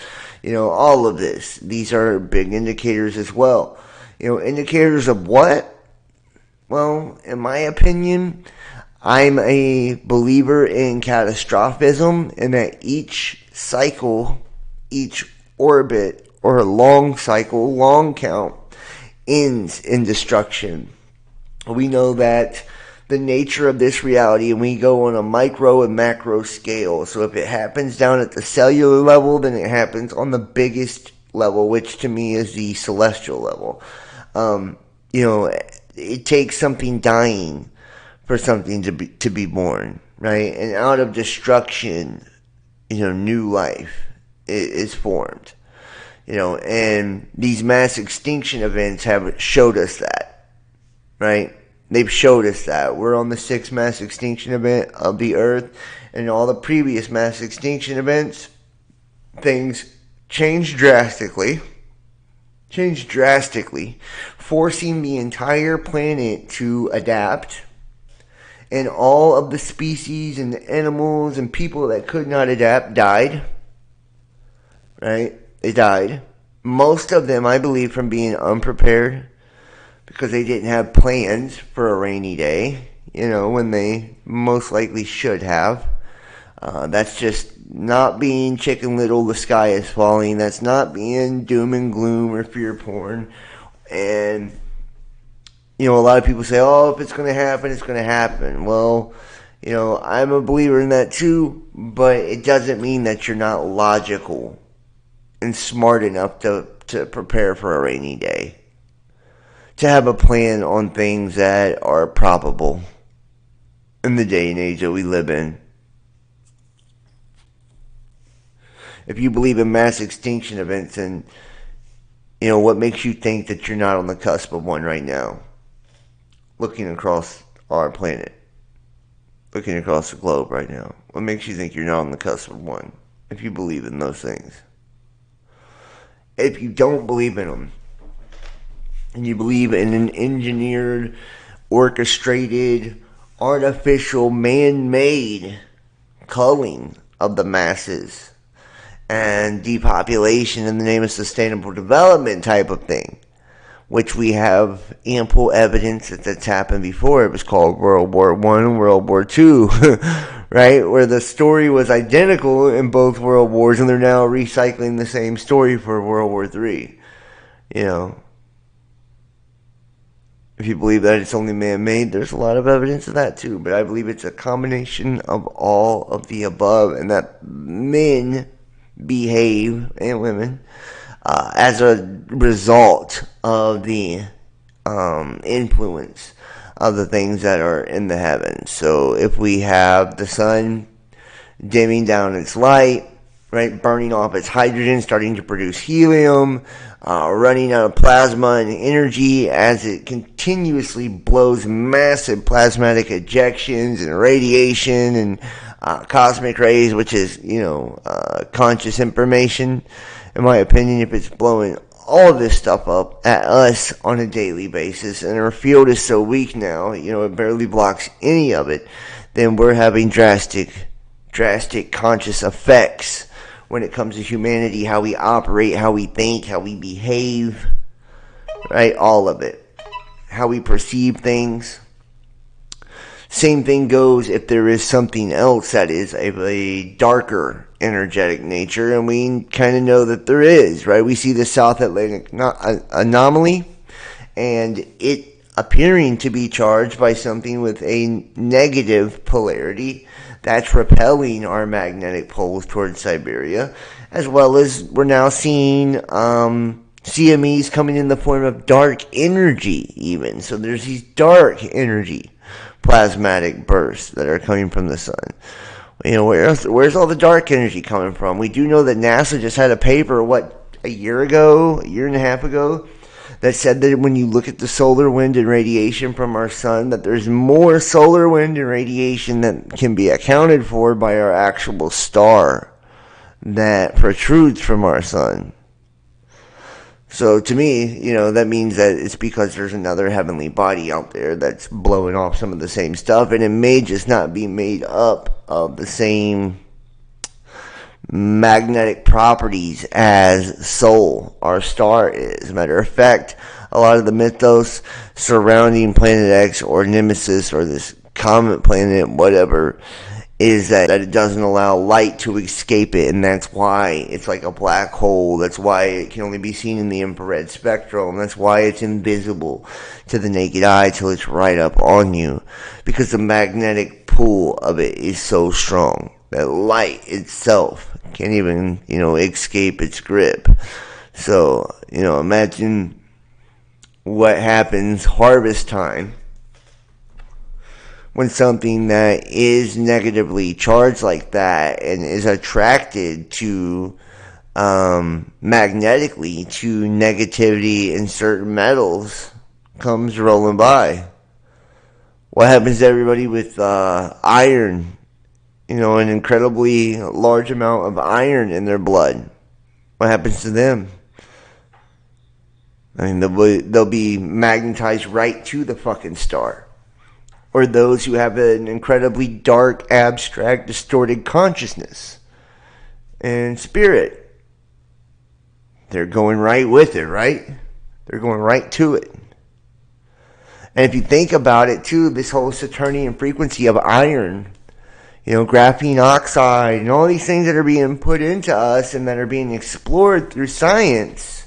All of this. These are big indicators as well. Indicators of what? Well, in my opinion, I'm a believer in catastrophism, and that each cycle, each orbit, or long cycle, long count, ends in destruction. We know that the nature of this reality, and we go on a micro and macro scale. So if it happens down at the cellular level, then it happens on the biggest level, which to me is the celestial level. It takes something dying for something to be born, right? And out of destruction, new life is formed. And these mass extinction events have showed us that, right? They've showed us that. We're on the 6th mass extinction event of the Earth, and all the previous mass extinction events, things changed drastically, forcing the entire planet to adapt, and all of the species and the animals and people that could not adapt died, right? They died. Most of them, I believe, from being unprepared, because they didn't have plans for a rainy day, when they most likely should have. That's just not being Chicken Little, the sky is falling. That's not being doom and gloom or fear porn. And, a lot of people say, oh, if it's going to happen, it's going to happen. Well, I'm a believer in that too, but it doesn't mean that you're not logical and smart enough to prepare for a rainy day. to have a plan on things that are probable in the day and age that we live in. If you believe in mass extinction events, and what makes you think that you're not on the cusp of one right now? Looking across our planet, looking across the globe right now, what makes you think you're not on the cusp of one? If you believe in those things. If you don't believe in them, and you believe in an engineered, orchestrated, artificial, man-made culling of the masses and depopulation in the name of sustainable development type of thing, which we have ample evidence that's happened before. It was called World War I and World War II, right? Where the story was identical in both world wars, and they're now recycling the same story for World War III. If you believe that it's only man-made, there's a lot of evidence of that too. But I believe it's a combination of all of the above, and that men behave, and women, as a result of the influence of the things that are in the heavens. So if we have the sun dimming down its light, right, burning off its hydrogen, starting to produce helium, running out of plasma and energy as it continuously blows massive plasmatic ejections and radiation and cosmic rays, which is, conscious information. In my opinion, if it's blowing all of this stuff up at us on a daily basis, and our field is so weak now, it barely blocks any of it, then we're having drastic conscious effects when it comes to humanity, how we operate, how we think, how we behave, right? All of it. How we perceive things. Same thing goes if there is something else that is a darker energetic nature, and we kind of know that there is, right? We see the South Atlantic anomaly, and it appearing to be charged by something with a negative polarity that's repelling our magnetic poles towards Siberia, as well as we're now seeing CMEs coming in the form of dark energy even. So there's these dark energy plasmatic bursts that are coming from the sun. Where's all the dark energy coming from? We do know that NASA just had a paper, a year and a half ago, that said that when you look at the solar wind and radiation from our sun, that there's more solar wind and radiation that can be accounted for by our actual star that protrudes from our sun. So to me, that means that it's because there's another heavenly body out there that's blowing off some of the same stuff, and it may just not be made up of the same magnetic properties as Sol, our star, is. Matter of fact, a lot of the mythos surrounding Planet X or Nemesis or this comet planet, whatever, is that it doesn't allow light to escape it, and that's why it's like a black hole. That's why it can only be seen in the infrared spectrum. That's why it's invisible to the naked eye till it's right up on you, because the magnetic pull of it is so strong that light itself can't even, escape its grip. So, imagine what happens harvest time when something that is negatively charged like that and is attracted to magnetically to negativity in certain metals comes rolling by. What happens to everybody with iron? An incredibly large amount of iron in their blood. What happens to them? They'll be magnetized right to the fucking star. Or those who have an incredibly dark, abstract, distorted consciousness and spirit. They're going right with it, right? They're going right to it. And if you think about it too, this whole Saturnian frequency of iron, graphene oxide, and all these things that are being put into us and that are being explored through science,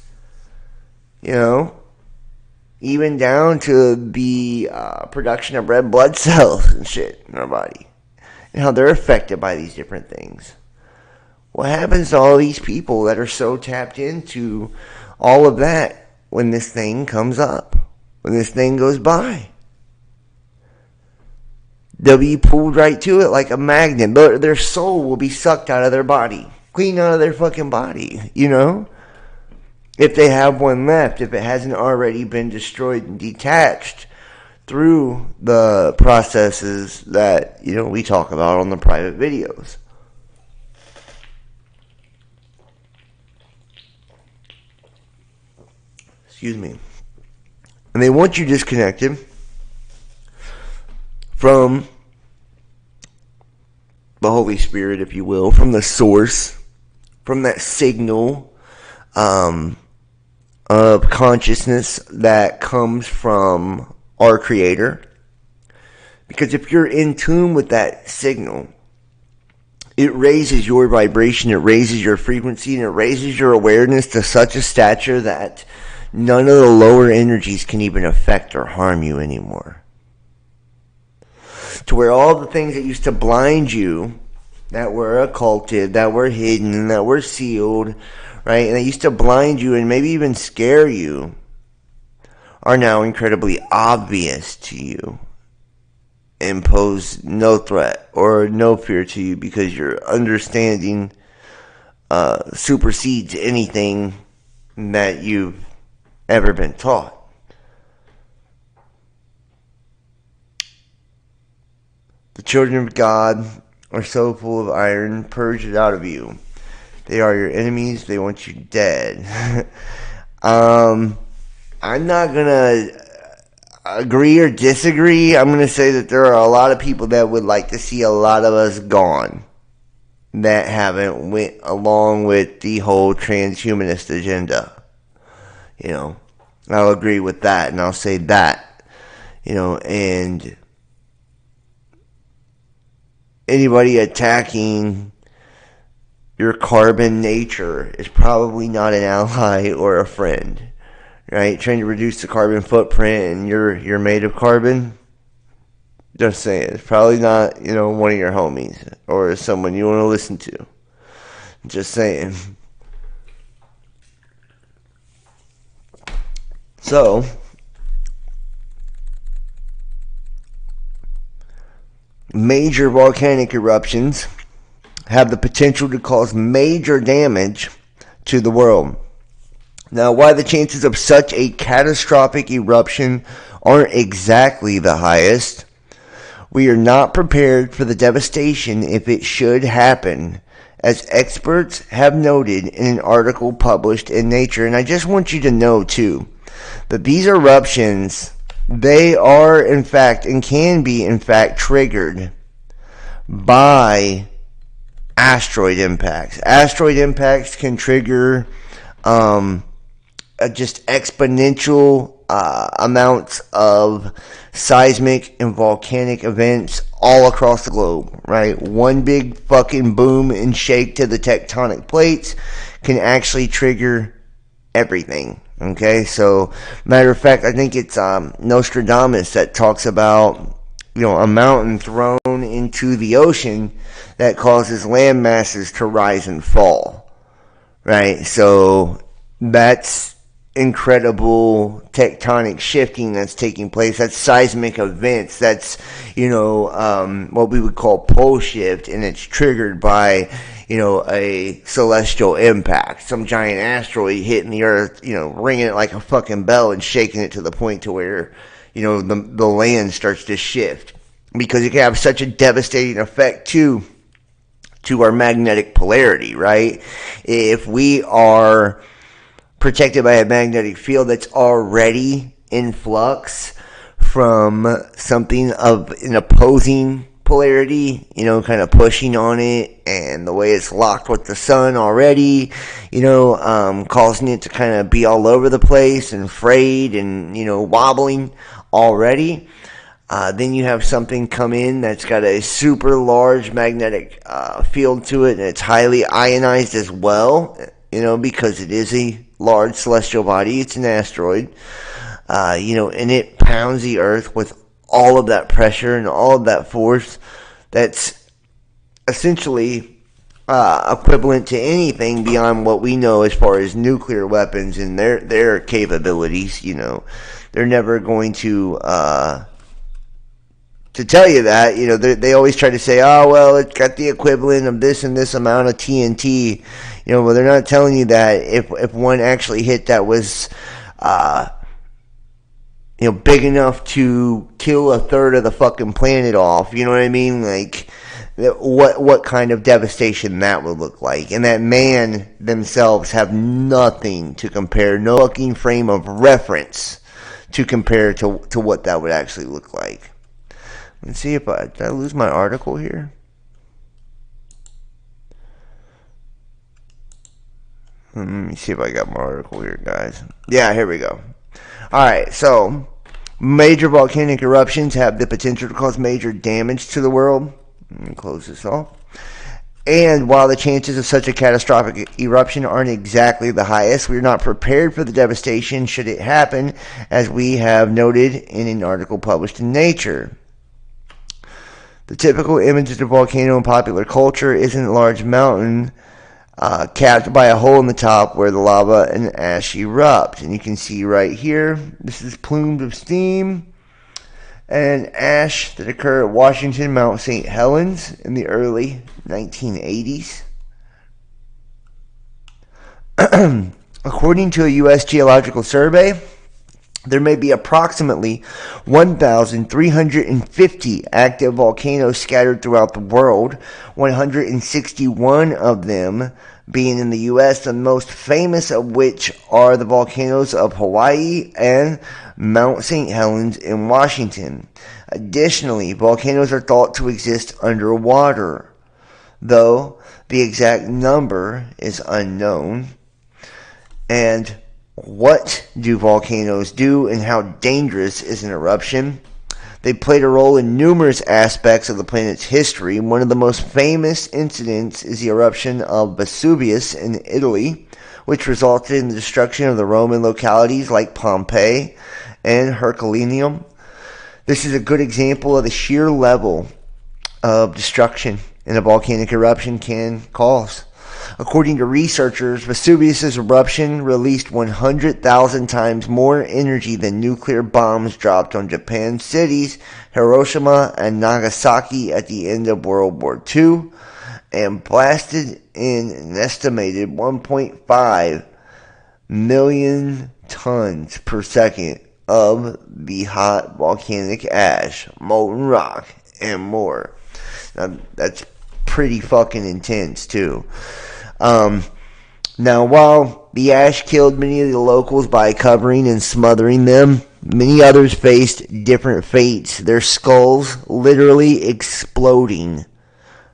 even down to the production of red blood cells and shit in our body, and how they're affected by these different things. What happens to all these people that are so tapped into all of that when this thing comes up? when this thing goes by. They'll be pulled right to it like a magnet. Their soul will be sucked out of their body. Clean out of their fucking body, you know? If they have one left, if it hasn't already been destroyed and detached through the processes that, you know, we talk about on the private videos. Excuse me. And they want you disconnected from the Holy Spirit, if you will, from the source, from that signal of consciousness that comes from our Creator. Because if you're in tune with that signal, it raises your vibration, it raises your frequency, and it raises your awareness to such a stature that none of the lower energies can even affect or harm you anymore. To where all the things that used to blind you, that were occulted, that were hidden, that were sealed, right, and they used to blind you and maybe even scare you, are now incredibly obvious to you and pose no threat or no fear to you, because your understanding supersedes anything that you've ever been taught. The children of God are so full of iron, purge it out of you. They are your enemies. They want you dead. I'm not going to agree or disagree. I'm going to say that there are a lot of people that would like to see a lot of us gone that haven't went along with the whole transhumanist agenda. You know, I'll agree with that, and I'll say that. You know, and anybody attacking your carbon nature is probably not an ally or a friend, right? Trying to reduce the carbon footprint and you're made of carbon. Just saying, it's probably not, you know, one of your homies or someone you want to listen to. Just saying. So, major volcanic eruptions have the potential to cause major damage to the world. Now, why the chances of such a catastrophic eruption aren't exactly the highest, we are not prepared for the devastation if it should happen, as experts have noted in an article published in Nature. And I just want you to know, too, that these eruptions, they are, in fact, and can be, in fact, triggered by asteroid impacts. Asteroid impacts can trigger just exponential amounts of seismic and volcanic events all across the globe, right? One big fucking boom and shake to the tectonic plates can actually trigger everything. Okay, so matter of fact, I think it's Nostradamus that talks about, you know, a mountain thrown into the ocean that causes land masses to rise and fall, right? So that's incredible tectonic shifting that's taking place. That's seismic events. That's, you know, what we would call pole shift, and it's triggered by, you know, a celestial impact, some giant asteroid hitting the earth, you know, ringing it like a fucking bell and shaking it to the point to where, you know, the land starts to shift, because it can have such a devastating effect to our magnetic polarity, right? If we are protected by a magnetic field that's already in flux from something of an opposing polarity, you know, kind of pushing on it, and the way it's locked with the sun already, you know, causing it to kind of be all over the place and frayed and, you know, wobbling already. Then you have something come in that's got a super large magnetic field to it, and it's highly ionized as well, you know, because it is a large celestial body. It's an asteroid, you know, and it pounds the earth with all of that pressure and all of that force that's essentially equivalent to anything beyond what we know as far as nuclear weapons and their capabilities. You know, they're never going to tell you that. You know, they always try to say, oh, well, it's got the equivalent of this and this amount of TNT. You know, well, they're not telling you that if one actually hit that was, you know, big enough to kill a third of the fucking planet off. You know what I mean? Like, what kind of devastation that would look like. And that man themselves have nothing to compare, no fucking frame of reference to compare to what that would actually look like. Let's see if did I lose my article here? Let me see if I got my article here, guys. Yeah, here we go. Alright, so major volcanic eruptions have the potential to cause major damage to the world. Let me close this off. And while the chances of such a catastrophic eruption aren't exactly the highest, we're not prepared for the devastation should it happen, as we have noted in an article published in Nature. The typical image of the volcano in popular culture isn't a large mountain capped by a hole in the top where the lava and ash erupt. And you can see right here, this is plumes of steam and ash that occur at Washington, Mount St. Helens in the early 1980s. According to a U.S. Geological Survey, there may be approximately 1,350 active volcanoes scattered throughout the world, 161 of them being in the U.S., the most famous of which are the volcanoes of Hawaii and Mount St. Helens in Washington. Additionally, volcanoes are thought to exist underwater, though the exact number is unknown. And what do volcanoes do, and how dangerous is an eruption? They played a role in numerous aspects of the planet's history. One of the most famous incidents is the eruption of Vesuvius in Italy, which resulted in the destruction of the Roman localities like Pompeii and Herculaneum. This is a good example of the sheer level of destruction a volcanic eruption can cause. According to researchers, Vesuvius' eruption released 100,000 times more energy than nuclear bombs dropped on Japan's cities, Hiroshima and Nagasaki at the end of World War II, and blasted in an estimated 1.5 million tons per second of the hot volcanic ash, molten rock, and more. Now, that's pretty fucking intense, too. Now, while the ash killed many of the locals by covering and smothering them, many others faced different fates, their skulls literally exploding,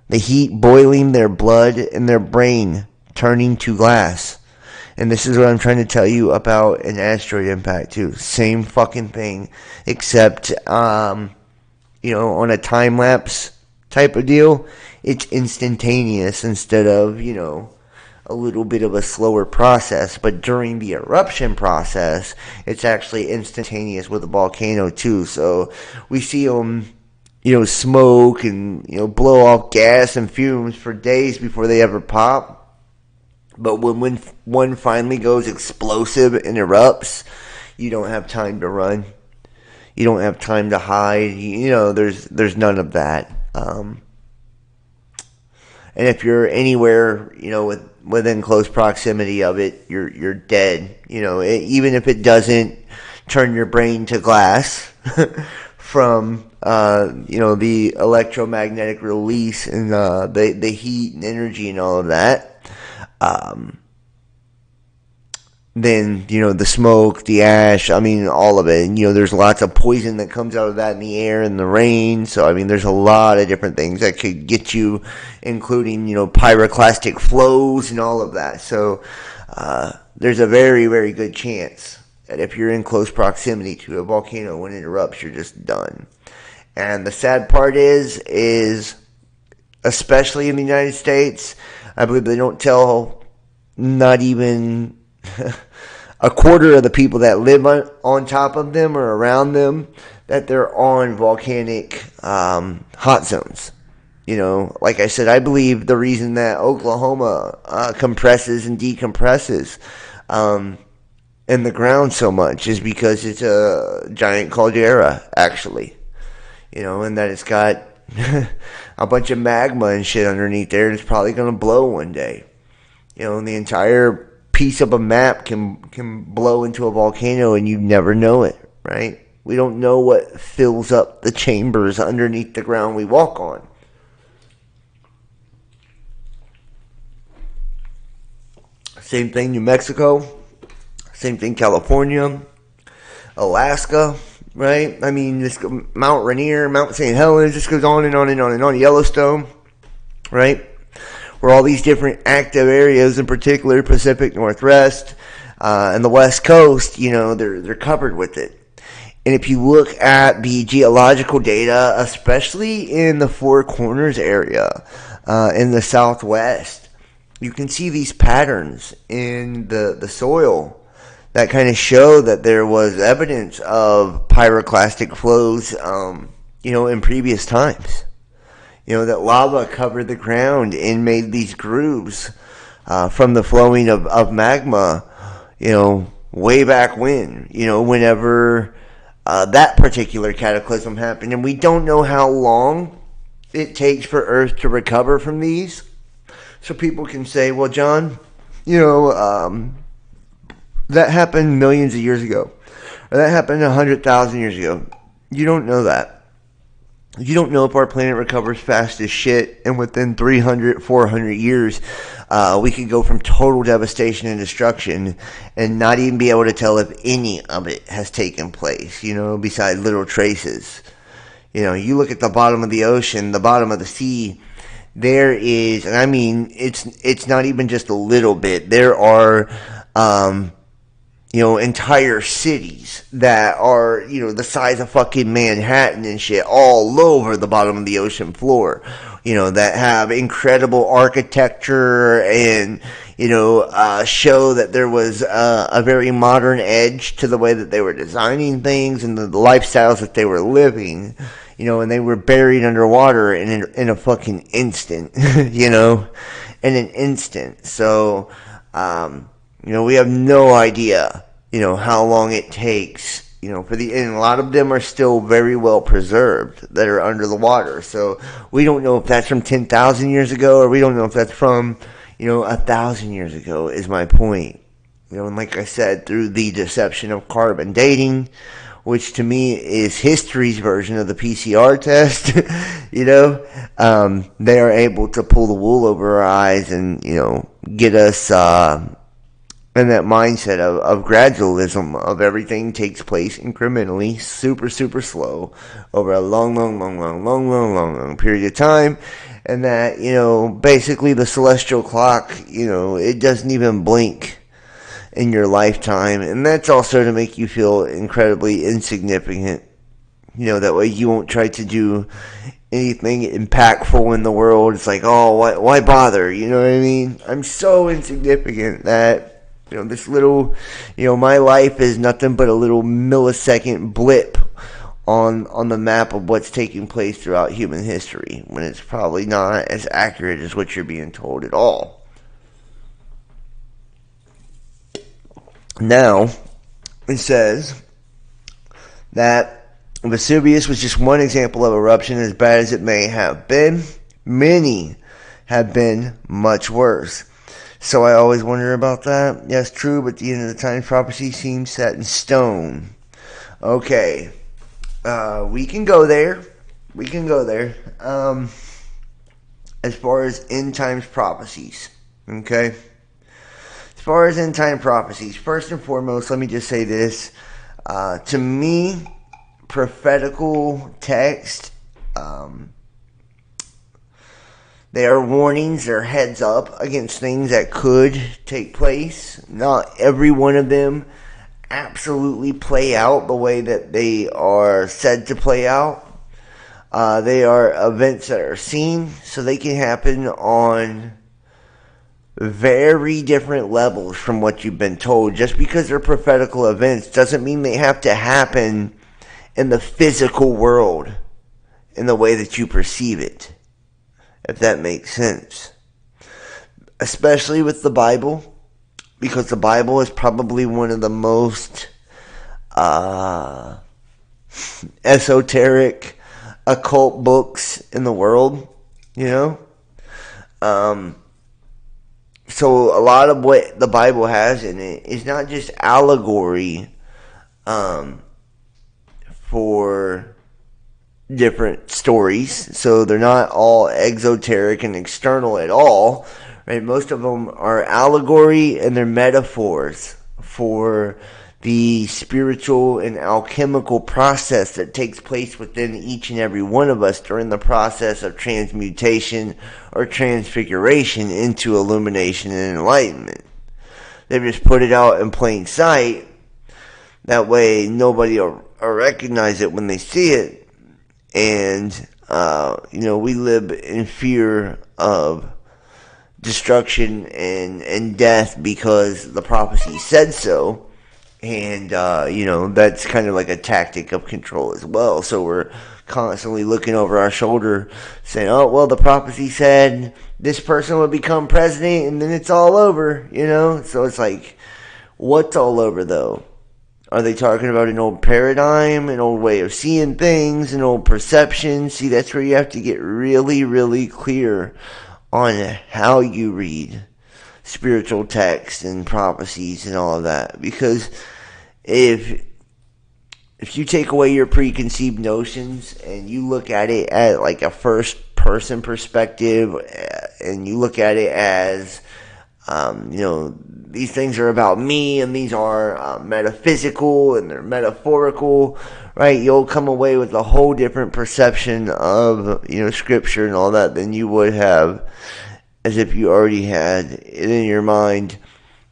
the heat boiling their blood and their brain turning to glass. And this is what I'm trying to tell you about an asteroid impact, too. Same fucking thing, except, on a time-lapse type of deal, it's instantaneous instead of, a little bit of a slower process. But during the eruption process, it's actually instantaneous with a volcano too. So we see them, smoke and, blow off gas and fumes for days before they ever pop. But when one finally goes explosive and erupts, you don't have time to run. You don't have time to hide. There's none of that. And if you're anywhere, within close proximity of it, you're dead. Even if it doesn't turn your brain to glass from the electromagnetic release and the heat and energy and all of that. Then, the smoke, the ash, all of it. And, there's lots of poison that comes out of that in the air and the rain. So, there's a lot of different things that could get you, including, pyroclastic flows and all of that. So, there's a very, very good chance that if you're in close proximity to a volcano when it erupts, you're just done. And the sad part is especially in the United States, I believe they don't tell not even a quarter of the people that live on top of them or around them that they're on volcanic hot zones. Like I said, I believe the reason that Oklahoma compresses and decompresses in the ground so much is because it's a giant caldera, actually. And that it's got a bunch of magma and shit underneath there, and it's probably going to blow one day. And the entire piece of a map can blow into a volcano, and you never know it, right? We don't know what fills up the chambers underneath the ground we walk on. Same thing New Mexico, same thing California, Alaska, right? I mean, this Mount Rainier, Mount St. Helens, just goes on and on and on and on. Yellowstone, right? Where all these different active areas, in particular Pacific Northwest and the West Coast, they're covered with it. And if you look at the geological data, especially in the Four Corners area in the Southwest, you can see these patterns in the soil that kind of show that there was evidence of pyroclastic flows, in previous times. That lava covered the ground and made these grooves from the flowing of magma, way back when, whenever that particular cataclysm happened. And we don't know how long it takes for Earth to recover from these. So people can say, well, John, that happened millions of years ago. Or that happened 100,000 years ago. You don't know that. You don't know if our planet recovers fast as shit, and within 300, 400 years, we could go from total devastation and destruction and not even be able to tell if any of it has taken place, besides little traces. You look at the bottom of the ocean, the bottom of the sea, there is, and I mean, it's not even just a little bit. There are, entire cities that are, the size of fucking Manhattan and shit all over the bottom of the ocean floor, that have incredible architecture and, show that there was a very modern edge to the way that they were designing things and the lifestyles that they were living. And they were buried underwater in a fucking instant, in an instant. So, we have no idea, how long it takes, and a lot of them are still very well preserved that are under the water. So we don't know if that's from 10,000 years ago, or we don't know if that's from, 1,000 years ago, is my point. And like I said, through the deception of carbon dating, which to me is history's version of the PCR test, they are able to pull the wool over our eyes and, get us in that mindset of gradualism, of everything takes place incrementally, super, super slow, over a long period of time, and that, basically the celestial clock, it doesn't even blink in your lifetime, and that's also to make you feel incredibly insignificant. That way you won't try to do anything impactful in the world. It's like, oh, why bother? You know what I mean? I'm so insignificant that, this little, my life is nothing but a little millisecond blip on the map of what's taking place throughout human history, when it's probably not as accurate as what you're being told at all. Now, it says that Vesuvius was just one example of eruption. As bad as it may have been, many have been much worse. So I always wonder about that. Yes, true, but the end of the times prophecy seems set in stone. Okay, we can go there. As far as end times prophecies, okay? As far as end time prophecies, first and foremost, let me just say this. To me, prophetical text, they are warnings, they're heads up against things that could take place. Not every one of them absolutely play out the way that they are said to play out. They are events that are seen, so they can happen on very different levels from what you've been told. Just because they're prophetical events doesn't mean they have to happen in the physical world in the way that you perceive it. if that makes sense. Especially with the Bible, because the Bible is probably one of the most esoteric, occult books in the world, So a lot of what the Bible has in it is not just allegory for different stories. So they're not all exoteric and external at all, right? Most of them are allegory and they're metaphors for the spiritual and alchemical process that takes place within each and every one of us during the process of transmutation or transfiguration into illumination and enlightenment. They've just put it out in plain sight. That way nobody will recognize it when they see it. And, we live in fear of destruction and death because the prophecy said so. And, that's kind of like a tactic of control as well. So we're constantly looking over our shoulder saying, oh, well, the prophecy said this person would become president and then it's all over, So it's like, what's all over, though? Are they talking about an old paradigm, an old way of seeing things, an old perception? See, that's where you have to get really, really clear on how you read spiritual texts and prophecies and all of that. Because if you take away your preconceived notions and you look at it at like a first person perspective and you look at it as these things are about me and these are metaphysical and they're metaphorical, right? You'll come away with a whole different perception of scripture and all that than you would have as if you already had it in your mind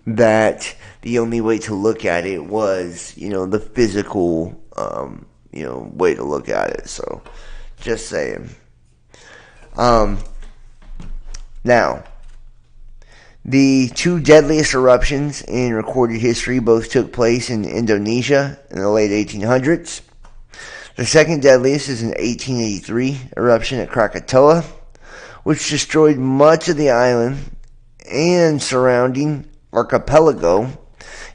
that the only way to look at it was, the physical, way to look at it. So, just saying. Now, the two deadliest eruptions in recorded history both took place in Indonesia in the late 1800s. The second deadliest is an 1883 eruption at Krakatoa, which destroyed much of the island and surrounding archipelago.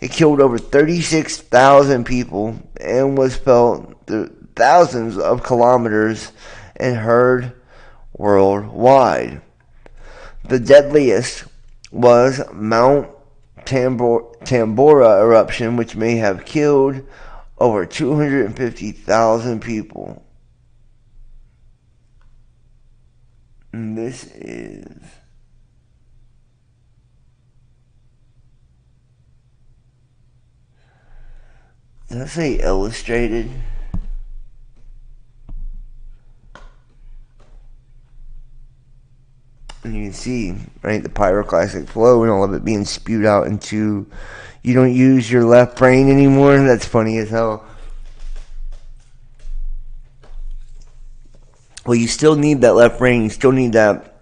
It killed over 36,000 people and was felt through thousands of kilometers and heard worldwide. The deadliest was Mount Tambora eruption, which may have killed over 250,000 people. And this is did I say illustrated? And you can see, right, the pyroclastic flow and all of it being spewed out into, you don't use your left brain anymore. That's funny as hell. Well, you still need that left brain. You still need that,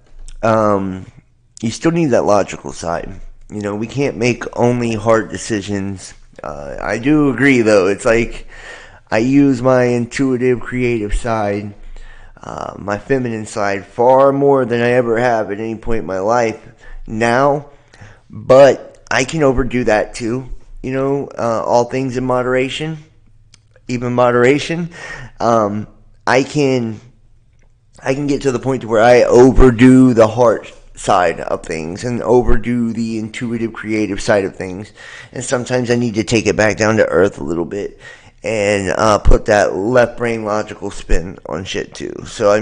logical side. We can't make only hard decisions. I do agree, though. It's like I use my intuitive, creative side, my feminine side, far more than I ever have at any point in my life now. But I can overdo that too. All things in moderation, even moderation. I can get to the point to where I overdo the heart side of things and overdo the intuitive, creative side of things. And sometimes I need to take it back down to earth a little bit and put that left brain logical spin on shit too. So,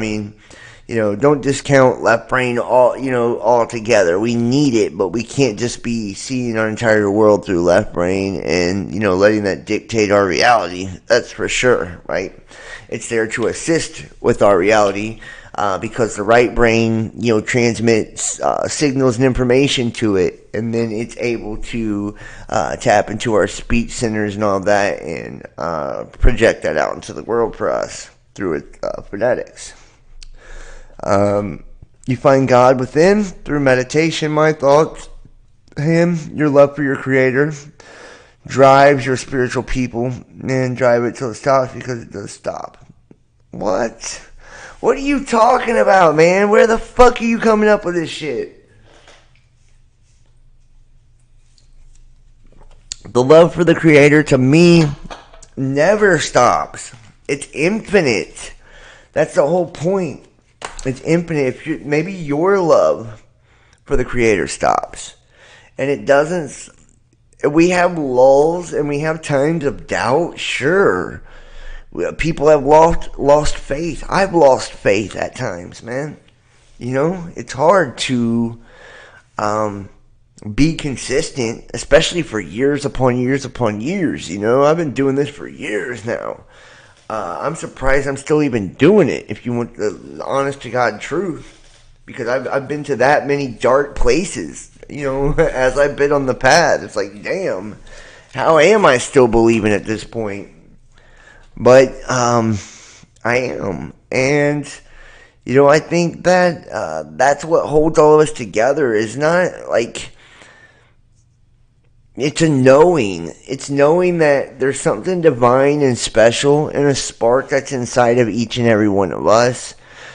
don't discount left brain all together. We need it, but we can't just be seeing our entire world through left brain and, letting that dictate our reality. That's for sure, right? It's there to assist with our reality, because the right brain, transmits signals and information to it, and then it's able to tap into our speech centers and all that and project that out into the world for us through phonetics. You find God within through meditation, my thoughts. Him, your love for your Creator, drives your spiritual people and drive it till it stops, because it does stop. What? What are you talking about, man? Where the fuck are you coming up with this shit? The love for the Creator, to me, never stops. It's infinite. That's the whole point. It's infinite. If maybe your love for the Creator stops. And it doesn't. We have lulls and we have times of doubt, sure. People have lost faith. I've lost faith at times, man. You know, it's hard to be consistent, especially for years upon years upon years. You know, I've been doing this for years now. I'm surprised I'm still even doing it, if you want the honest to God truth. Because I've been to that many dark places, you know, as I've been on the path. It's like, damn, how am I still believing at this point? But I am. And, you know, I think that that's what holds all of us together. Is not like, it's a knowing. It's knowing that there's something divine and special and a spark that's inside of each and every one of us.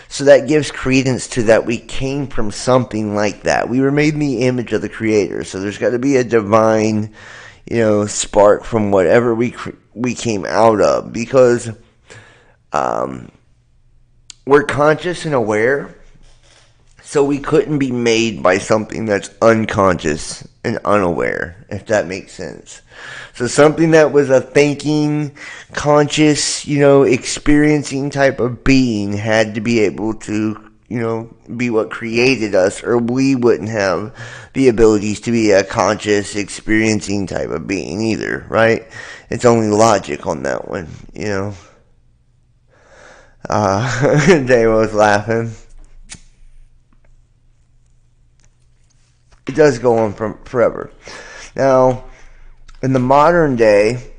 So that gives credence to that we came from something like that. We were made in the image of the Creator. So there's got to be a divine, you know, spark from whatever we came out of. Because we're conscious and aware. So we couldn't be made by something that's unconscious and unaware, if that makes sense. So something that was a thinking, conscious, you know, experiencing type of being had to be able to, you know, be what created us, or we wouldn't have the abilities to be a conscious, experiencing type of being either, right? It's only logic on that one, you know. Dave was laughing. It does go on forever. Now, in the modern day,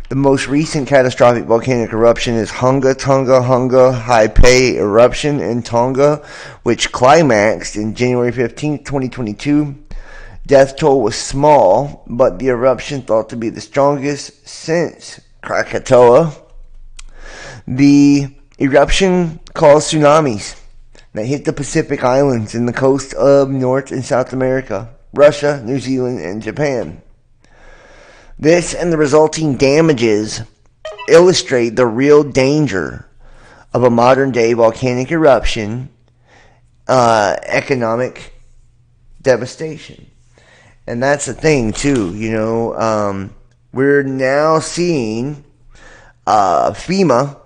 the most recent catastrophic volcanic eruption is Hunga Haipai eruption in Tonga, which climaxed in January 15th, 2022. Death toll was small, but the eruption thought to be the strongest since Krakatoa. The eruption caused tsunamis that hit the Pacific Islands and the coast of North and South America, Russia, New Zealand, and Japan. This and the resulting damages illustrate the real danger of a modern-day volcanic eruption, economic devastation. And that's the thing, too, you know. We're now seeing FEMA,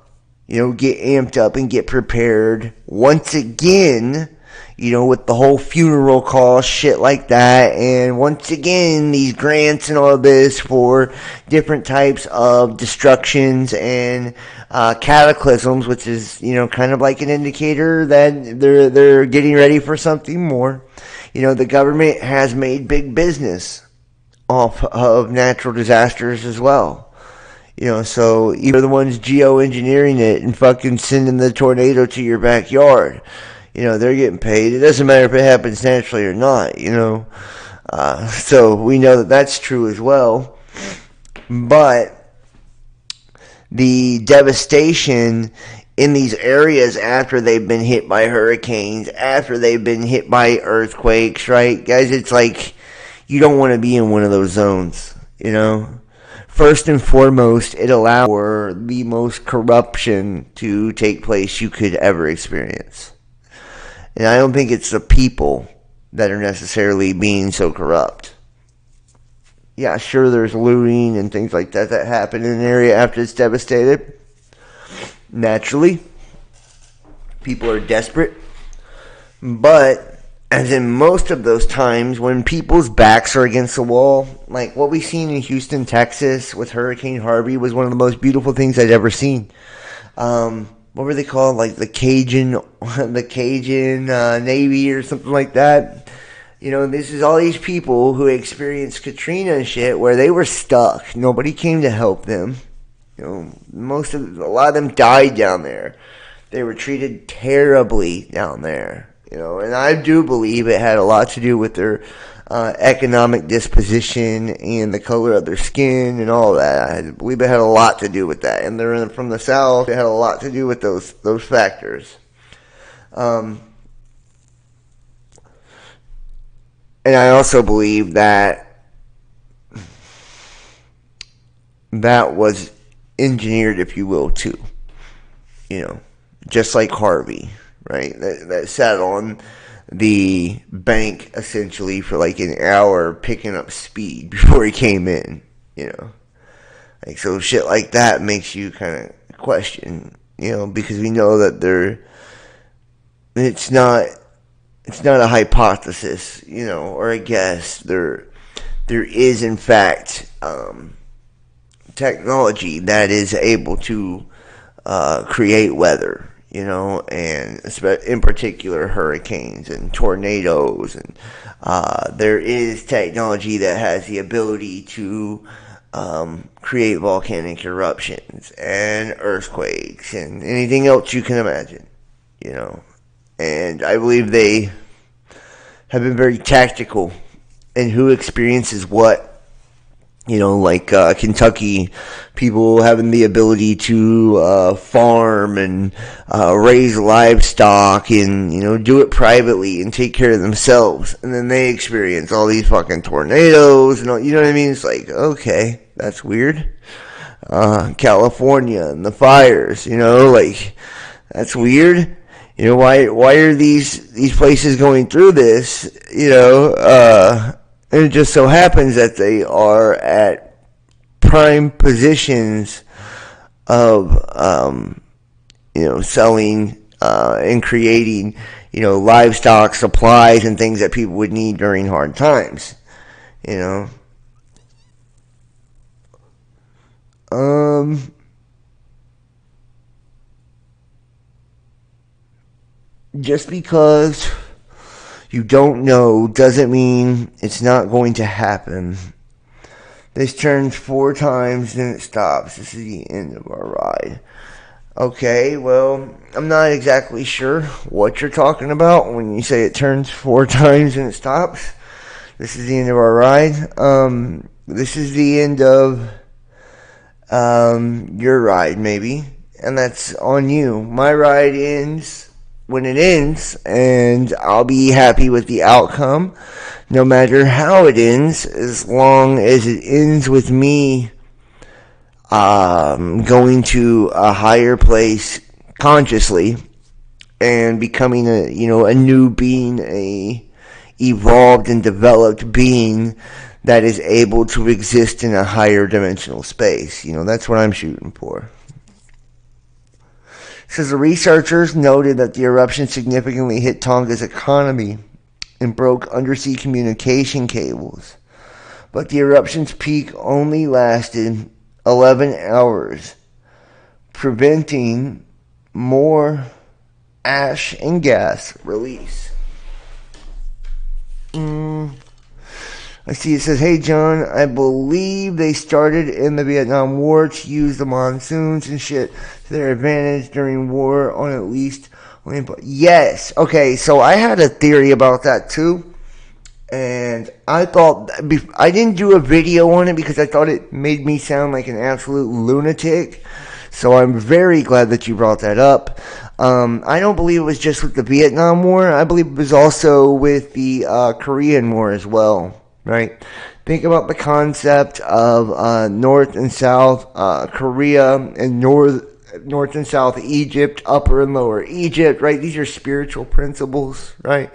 you know, get amped up and get prepared once again, you know, with the whole funeral cost, shit like that. And once again, these grants and all of this for different types of destructions and cataclysms, which is, you know, kind of like an indicator that they're getting ready for something more. You know, the government has made big business off of natural disasters as well. You know, so either the ones geoengineering it and fucking sending the tornado to your backyard, you know, they're getting paid. It doesn't matter if it happens naturally or not, you know. So we know that that's true as well. But the devastation in these areas after they've been hit by hurricanes, after they've been hit by earthquakes, right? Guys, it's like you don't want to be in one of those zones, you know. First and foremost, it allows for the most corruption to take place you could ever experience. And I don't think it's the people that are necessarily being so corrupt. Yeah, sure, there's looting and things like that happen in an area after it's devastated. Naturally, people are desperate. But as in most of those times when people's backs are against the wall, like what we seen in Houston, Texas with Hurricane Harvey was one of the most beautiful things I'd ever seen. What were they called? Like the Cajun Navy or something like that. You know, this is all these people who experienced Katrina and shit where they were stuck. Nobody came to help them. You know, a lot of them died down there. They were treated terribly down there. You know, and I do believe it had a lot to do with their economic disposition and the color of their skin and all that. I believe it had a lot to do with that. And they're from the South. It had a lot to do with those factors. And I also believe that was engineered, if you will, too. Just like Harvey, right? That sat on the bank essentially for like an hour picking up speed before he came in, Like, so shit like that makes you kind of question, because we know that it's not a hypothesis, or a guess. There is in fact technology that is able to create weather, and in particular hurricanes and tornadoes, and there is technology that has the ability to create volcanic eruptions and earthquakes and anything else you can imagine, and I believe they have been very tactical in who experiences what. Like Kentucky, people having the ability to farm and raise livestock and, do it privately and take care of themselves. And then they experience all these fucking tornadoes and all, you know what I mean? It's like, okay, that's weird. California and the fires, like, that's weird. Why are these places going through this, and it just so happens that they are at prime positions of, selling and creating, livestock supplies and things that people would need during hard times, Just because you don't know doesn't mean it's not going to happen. This turns 4 times, then it stops. This is the end of our ride. Okay, well, I'm not exactly sure what you're talking about when you say it turns 4 times and it stops. This is the end of our ride. This is the end of your ride, maybe. And that's on you. My ride ends when it ends, and I'll be happy with the outcome, no matter how it ends, as long as it ends with me going to a higher place consciously and becoming a new being, a evolved and developed being that is able to exist in a higher dimensional space. That's what I'm shooting for. Says the researchers noted that the eruption significantly hit Tonga's economy and broke undersea communication cables. But the eruption's peak only lasted 11 hours, preventing more ash and gas release. I see it says, hey John, I believe they started in the Vietnam War to use the monsoons and shit to their advantage during war on at least... Yes, okay, so I had a theory about that too. And I thought... I didn't do a video on it because I thought it made me sound like an absolute lunatic. So I'm very glad that you brought that up. I don't believe it was just with the Vietnam War. I believe it was also with the Korean War as well. Right? Think about the concept of North and South Korea and North and South Egypt, Upper and Lower Egypt, right? These are spiritual principles, right?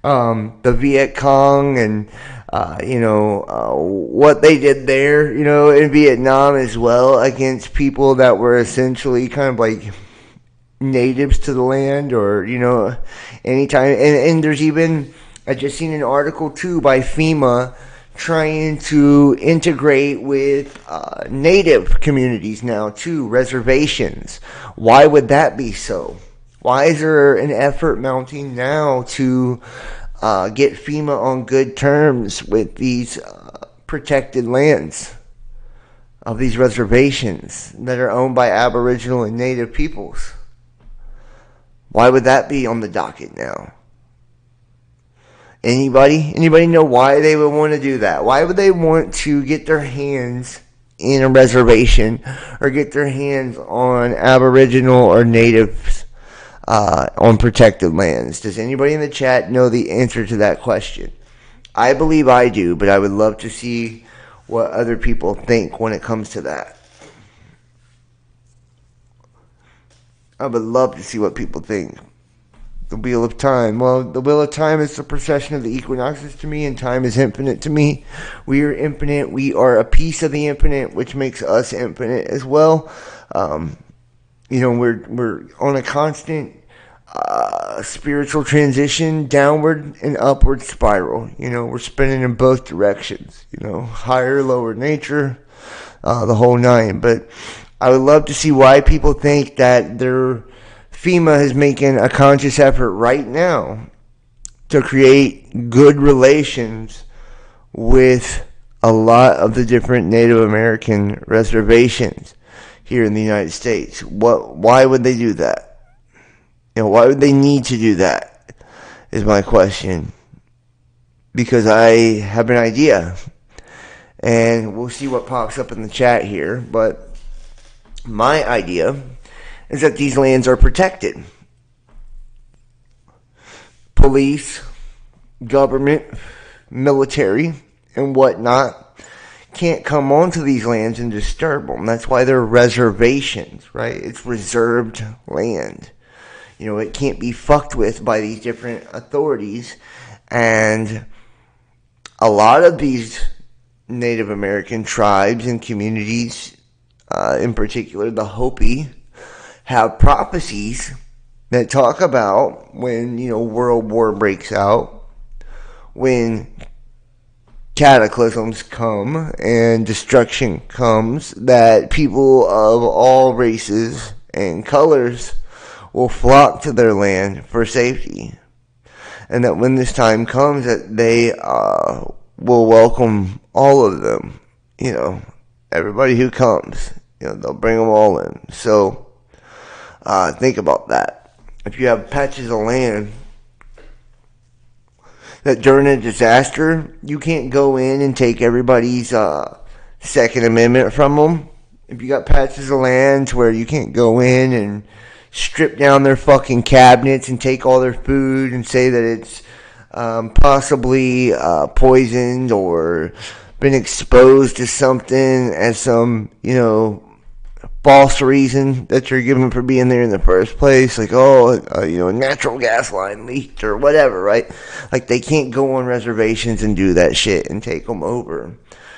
The Viet Cong and, what they did there, in Vietnam as well against people that were essentially kind of like natives to the land or, anytime. And there's even... I just seen an article too by FEMA trying to integrate with native communities now too, reservations. Why would that be so? Why is there an effort mounting now to get FEMA on good terms with these protected lands of these reservations that are owned by Aboriginal and Native peoples? Why would that be on the docket now? Anybody know why they would want to do that? Why would they want to get their hands in a reservation or get their hands on Aboriginal or Natives on protected lands? Does anybody in the chat know the answer to that question? I believe I do, but I would love to see what other people think when it comes to that. I would love to see what people think. The Wheel of Time. Well, the Wheel of Time is the procession of the equinoxes to me, and time is infinite to me. We are infinite. We are a piece of the infinite, which makes us infinite as well. We're on a constant spiritual transition, downward and upward spiral. We're spinning in both directions. Higher, lower nature, the whole nine. But I would love to see why people think that FEMA is making a conscious effort right now to create good relations with a lot of the different Native American reservations here in the United States. Why would they do that? Why would they need to do that is my question. Because I have an idea. And we'll see what pops up in the chat here. But my idea is that these lands are protected. Police, government, military, and whatnot can't come onto these lands and disturb them. That's why they're reservations, right? It's reserved land. It can't be fucked with by these different authorities. And a lot of these Native American tribes and communities, in particular the Hopi, have prophecies that talk about when, world war breaks out, when cataclysms come and destruction comes, that people of all races and colors will flock to their land for safety. And that when this time comes, that they will welcome all of them. Everybody who comes, they'll bring them all in. So think about that. If you have patches of land that during a disaster, you can't go in and take everybody's Second Amendment from them. If you got patches of land where you can't go in and strip down their fucking cabinets and take all their food and say that it's possibly poisoned or been exposed to something as some, false reason that you're given for being there in the first place, like, a natural gas line leaked or whatever, right? Like, they can't go on reservations and do that shit and take them over.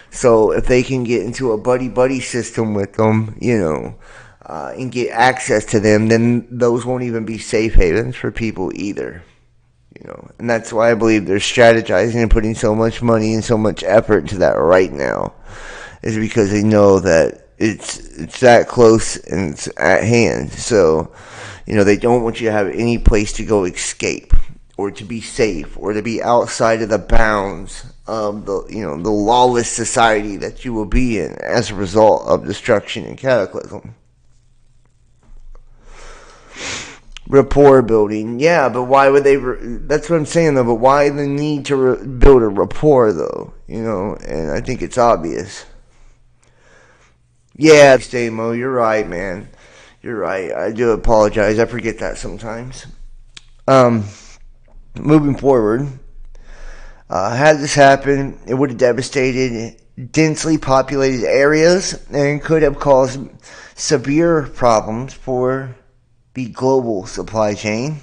So if they can get into a buddy-buddy system with them, and get access to them, then those won't even be safe havens for people either. And that's why I believe they're strategizing and putting so much money and so much effort into that right now, is because they know that it's that close and it's at hand. So, they don't want you to have any place to go escape or to be safe or to be outside of the bounds of the lawless society that you will be in as a result of destruction and cataclysm. Rapport building, yeah, but why would they? That's what I'm saying, though. But why the need to build a rapport, though? And I think it's obvious. Yeah, Stamo, you're right, man. You're right. I do apologize. I forget that sometimes. Moving forward, had this happen, it would have devastated densely populated areas and could have caused severe problems for the global supply chain.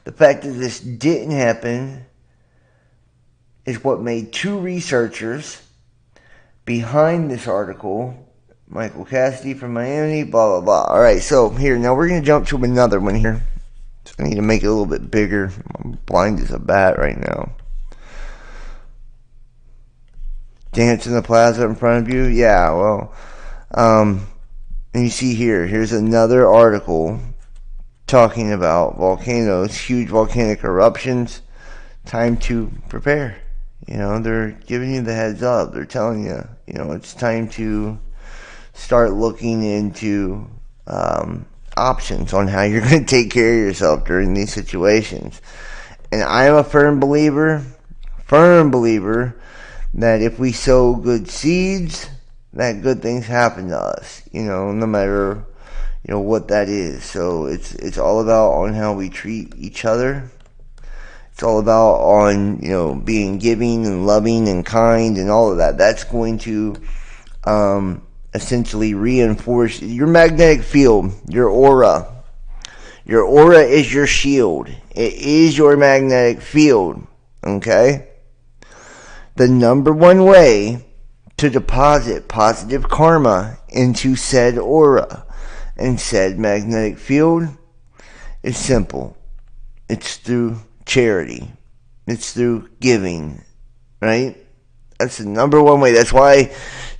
The fact that this didn't happen is what made two researchers behind this article, Michael Cassidy from Miami, blah, blah, blah. Alright, so here, now we're going to jump to another one here. So I need to make it a little bit bigger. I'm blind as a bat right now. Dance in the plaza in front of you? Yeah, well, and you see here's another article talking about volcanoes, huge volcanic eruptions. Time to prepare. They're giving you the heads up. They're telling you, it's time to start looking into options on how you're going to take care of yourself during these situations. And I am a firm believer firm believer that if we sow good seeds, that good things happen to us, no matter, what that is. So it's all about on how we treat each other. It's all about on, being giving and loving and kind and all of that. That's going to essentially reinforce your magnetic field, your aura. Your aura is your shield. It is your magnetic field, okay? The number one way to deposit positive karma into said aura and said magnetic field is simple. It's through charity. It's through giving, right? That's the number one way. That's why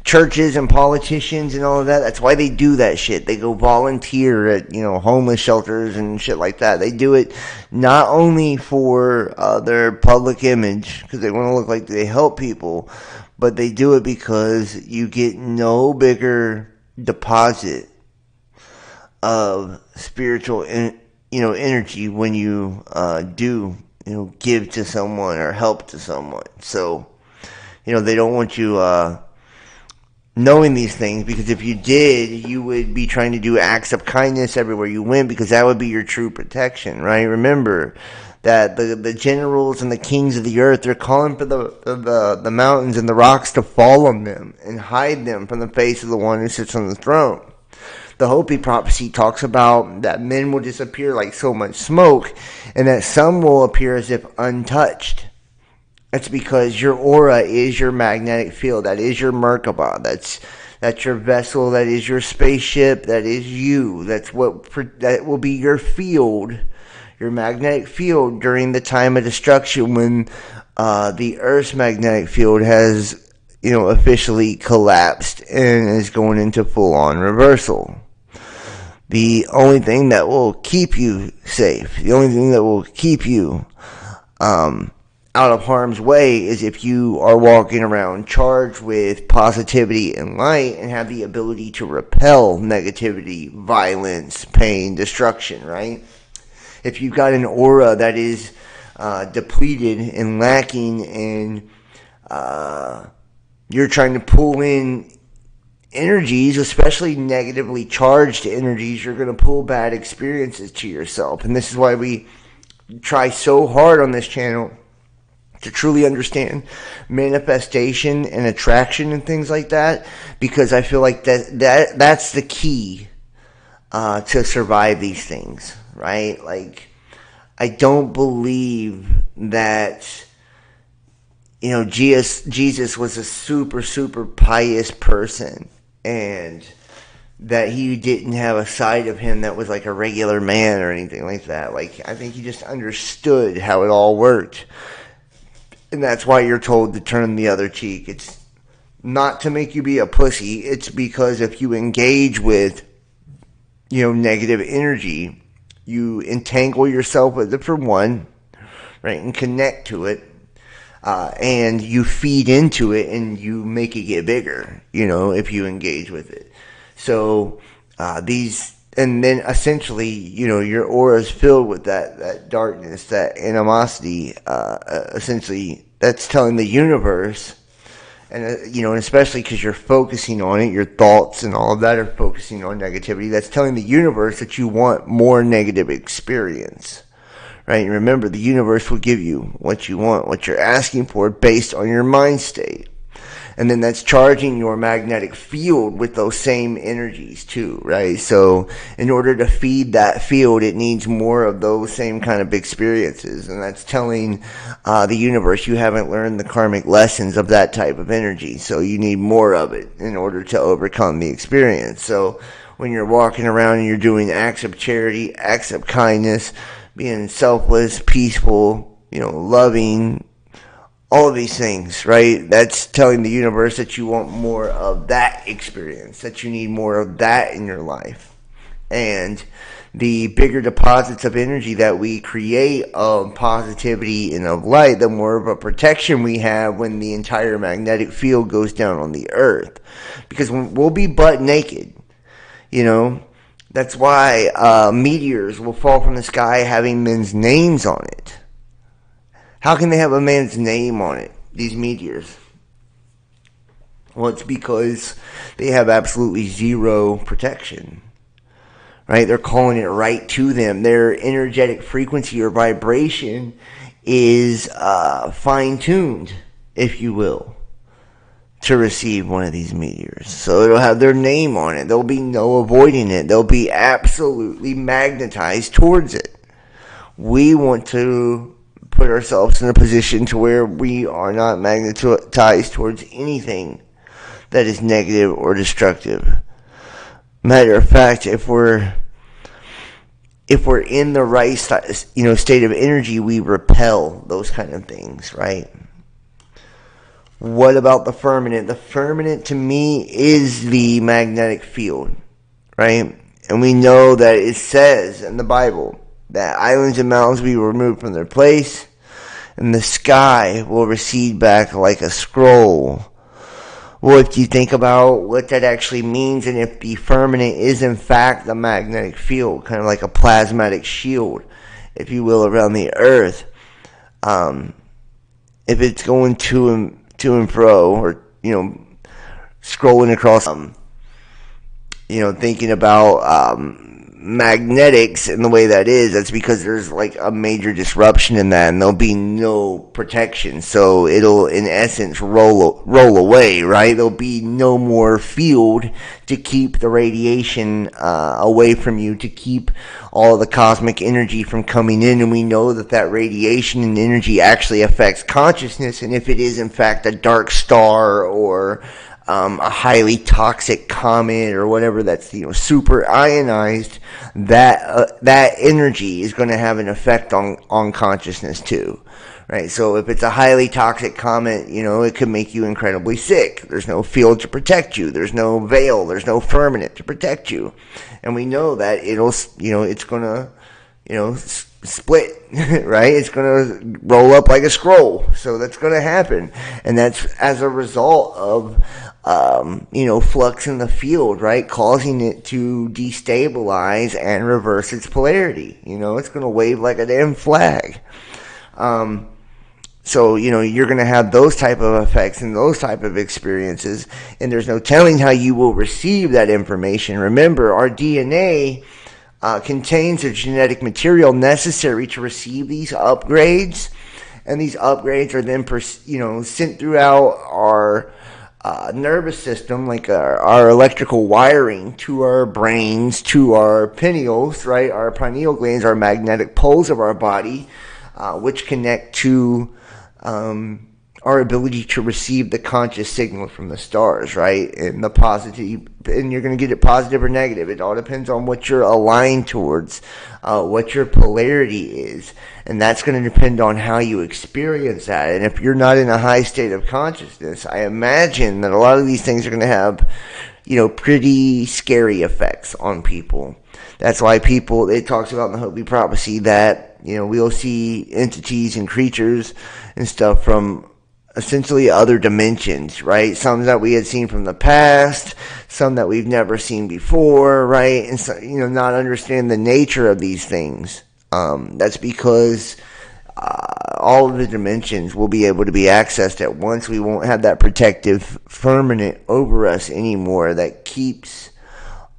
churches and politicians and all of that, that's why they do that shit. They go volunteer at, homeless shelters and shit like that. They do it not only for their public image, because they want to look like they help people, but they do it because you get no bigger deposit of spiritual, energy when you do, give to someone or help to someone. So, they don't want you knowing these things, because if you did, you would be trying to do acts of kindness everywhere you went, because that would be your true protection, right? Remember that the generals and the kings of the earth, they're calling for the mountains and the rocks to fall on them and hide them from the face of the one who sits on the throne. The Hopi prophecy talks about that men will disappear like so much smoke, and that some will appear as if untouched. That's because your aura is your magnetic field. That is your Merkaba. That's your vessel. That is your spaceship. That is you. That will be your field, your magnetic field during the time of destruction, when the Earth's magnetic field has, officially collapsed and is going into full-on reversal. The only thing that will keep you safe, the only thing that will keep you out of harm's way, is if you are walking around charged with positivity and light and have the ability to repel negativity, violence, pain, destruction, right? If you've got an aura that is depleted and lacking, and you're trying to pull in energies, especially negatively charged energies, you're going to pull bad experiences to yourself. And this is why we try so hard on this channel to truly understand manifestation and attraction and things like that, because I feel like that's the key to survive these things, right? Like, I don't believe that, Jesus was a super, super pious person, and that he didn't have a side of him that was like a regular man or anything like that. Like, I think he just understood how it all worked. And that's why you're told to turn the other cheek. It's not to make you be a pussy. It's because if you engage with, negative energy, you entangle yourself with it for one, right, and connect to it, and you feed into it, and you make it get bigger, if you engage with it. So and then essentially, your aura is filled with that darkness, that animosity. Essentially, that's telling the universe, and especially because you're focusing on it, your thoughts and all of that are focusing on negativity. That's telling the universe that you want more negative experience, right? And remember, the universe will give you what you want, what you're asking for, based on your mind state. And then that's charging your magnetic field with those same energies too, right? So in order to feed that field, it needs more of those same kind of experiences. And that's telling the universe you haven't learned the karmic lessons of that type of energy. So you need more of it in order to overcome the experience. So when you're walking around and you're doing acts of charity, acts of kindness, being selfless, peaceful, loving, all of these things, right? That's telling the universe that you want more of that experience, that you need more of that in your life. And the bigger deposits of energy that we create of positivity and of light, the more of a protection we have when the entire magnetic field goes down on the earth. Because we'll be butt naked, That's why meteors will fall from the sky having men's names on it. How can they have a man's name on it, these meteors? Well, it's because they have absolutely zero protection, right? They're calling it right to them. Their energetic frequency or vibration is fine-tuned, if you will, to receive one of these meteors. So it'll have their name on it. There'll be no avoiding it. They'll be absolutely magnetized towards it. We want to put ourselves in a position to where we are not magnetized towards anything that is negative or destructive. Matter of fact, if we're in the right state of energy, we repel those kind of things, right? What about the firmament? The firmament to me is the magnetic field, right? And we know that it says in the Bible that islands and mountains will be removed from their place, and the sky will recede back like a scroll. Well, if you think about what that actually means, and if the firmament is in fact the magnetic field, kind of like a plasmatic shield, if you will, around the earth, if it's going to and fro, or, scrolling across, thinking about magnetics and the way that is, that's because there's like a major disruption in that, and there'll be no protection. So it'll, in essence, roll away, right? There'll be no more field to keep the radiation away from you, to keep all of the cosmic energy from coming in. And we know that radiation and energy actually affects consciousness. And if it is in fact a dark star or a highly toxic comet or whatever that's super ionized, that energy is going to have an effect on consciousness too, right? So if it's a highly toxic comet, it could make you incredibly sick. There's no field to protect you. There's no veil. There's no firmament to protect you, and we know that it's going to split, right? It's going to roll up like a scroll. So that's going to happen, and that's as a result of flux in the field, right? Causing it to destabilize and reverse its polarity. It's going to wave like a damn flag. So, you're going to have those type of effects and those type of experiences, and there's no telling how you will receive that information. Remember, our DNA contains the genetic material necessary to receive these upgrades, and these upgrades are then sent throughout our nervous system, like our electrical wiring, to our brains, to our pineals, right? Our pineal glands, our magnetic poles of our body, which connect to our ability to receive the conscious signal from the stars, right? And the positive, and you're going to get it positive or negative. It all depends on what you're aligned towards, what your polarity is. And that's going to depend on how you experience that. And if you're not in a high state of consciousness, I imagine that a lot of these things are going to have, pretty scary effects on people. That's why it talks about in the Hopi prophecy that, we'll see entities and creatures and stuff from essentially other dimensions, right? Some that we had seen from the past, some that we've never seen before, right? And so, not understand the nature of these things. That's because all of the dimensions will be able to be accessed at once. We won't have that protective firmament over us anymore that keeps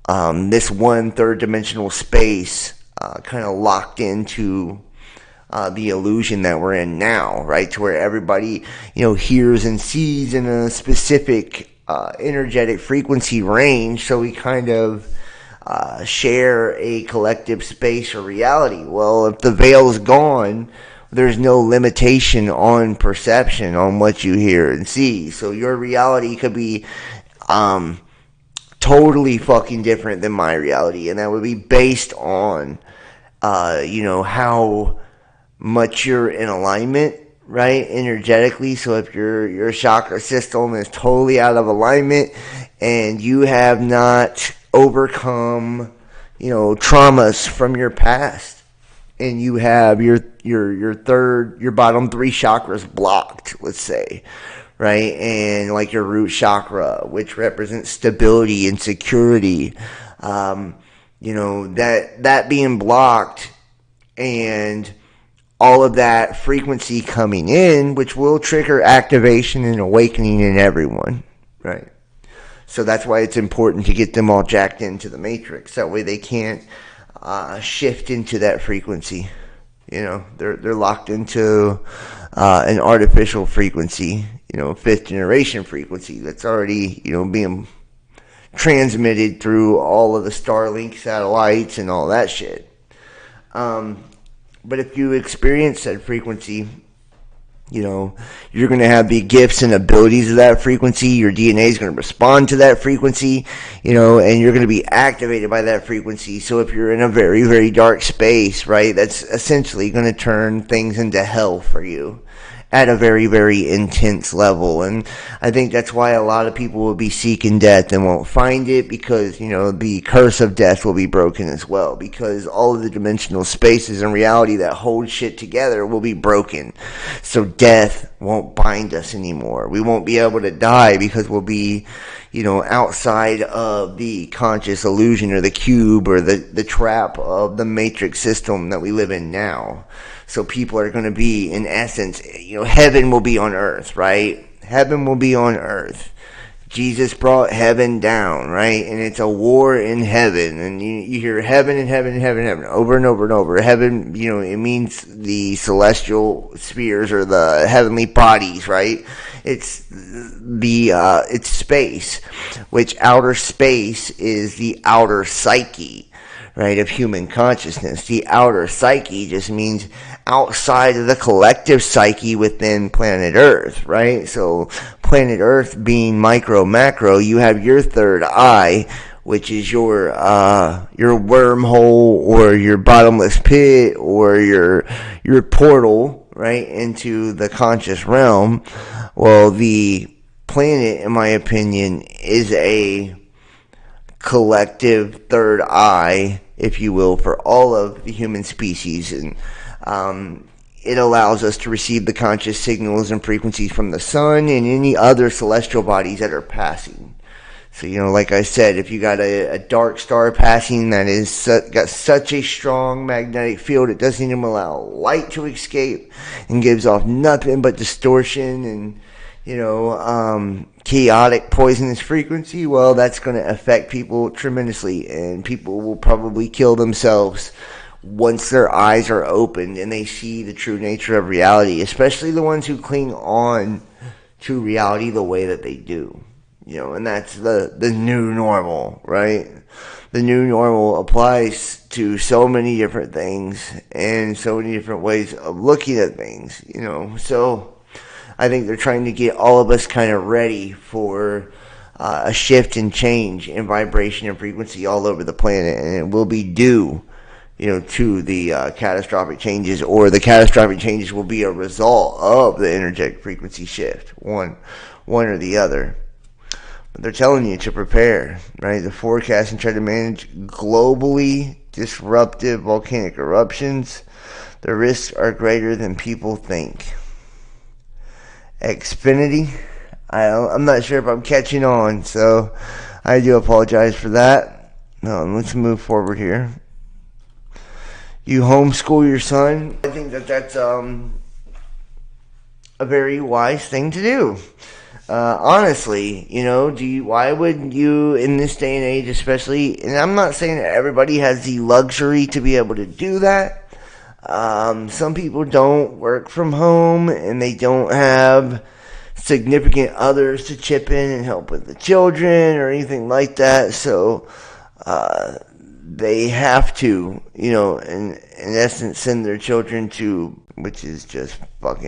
this one third dimensional space kind of locked into the illusion that we're in now, right? To where everybody, hears and sees in a specific energetic frequency range. So we kind of share a collective space or reality. Well, if the veil is gone, there's no limitation on perception on what you hear and see. So your reality could be totally fucking different than my reality, and that would be based on how much you're in alignment, right, energetically. So if your chakra system is totally out of alignment and you have not overcome traumas from your past, and you have your bottom three chakras blocked, let's say, right, and like your root chakra, which represents stability and security, that being blocked, and all of that frequency coming in, which will trigger activation and awakening in everyone, right? So that's why it's important to get them all jacked into the matrix. That way they can't shift into that frequency. You know, they're locked into an artificial frequency, you know, 5th generation frequency that's already, you know, being transmitted through all of the Starlink satellites and all that shit. But if you experience that frequency, you know, you're going to have the gifts and abilities of that frequency. Your DNA is going to respond to that frequency, you know, and you're going to be activated by that frequency. So if you're in a very, very dark space, right, that's essentially going to turn things into hell for you at a very, very intense level. And I think that's why a lot of people will be seeking death and won't find it, because, you know, the curse of death will be broken as well, because all of the dimensional spaces and reality that hold shit together will be broken. So death won't bind us anymore. We won't be able to die because we'll be, you know, outside of the conscious illusion or the cube or the trap of the matrix system that we live in now. So people are going to be, in essence, you know, heaven will be on earth, right? Heaven will be on earth. Jesus brought heaven down, right? And it's a war in heaven. And you hear heaven and heaven and heaven and heaven over and over and over. Heaven, you know, it means the celestial spheres or the heavenly bodies, right? It's it's space, which outer space is the outer psyche, right, of human consciousness. The outer psyche just means outside of the collective psyche within planet Earth, right? So planet Earth being micro, macro, you have your third eye, which is your wormhole or your bottomless pit or your portal, right, into the conscious realm. Well, the planet, in my opinion, is a collective third eye, if you will, for all of the human species. And it allows us to receive the conscious signals and frequencies from the sun and any other celestial bodies that are passing. So, you know, like I said, if you got a dark star passing that is got such a strong magnetic field, it doesn't even allow light to escape and gives off nothing but distortion and, you know, chaotic, poisonous frequency, well, that's going to affect people tremendously, and people will probably kill themselves once their eyes are opened and they see the true nature of reality, especially the ones who cling on to reality the way that they do. You know, and that's the new normal, right? The new normal applies to so many different things and so many different ways of looking at things, you know. So I think they're trying to get all of us kind of ready for a shift and change in vibration and frequency all over the planet, and it will be due, you know, to the catastrophic changes, or the catastrophic changes will be a result of the energetic frequency shift, one or the other. But they're telling you to prepare, right? To forecast and try to manage globally disruptive volcanic eruptions. The risks are greater than people think. Xfinity, I'm not sure if I'm catching on, so I do apologize for that. Let's move forward here. You homeschool your son. I think that's a very wise thing to do. Honestly, you know, why would you, in this day and age especially, and I'm not saying that everybody has the luxury to be able to do that. Some people don't work from home and they don't have significant others to chip in and help with the children or anything like that. So they have to, you know, in essence, send their children to, which is just fucking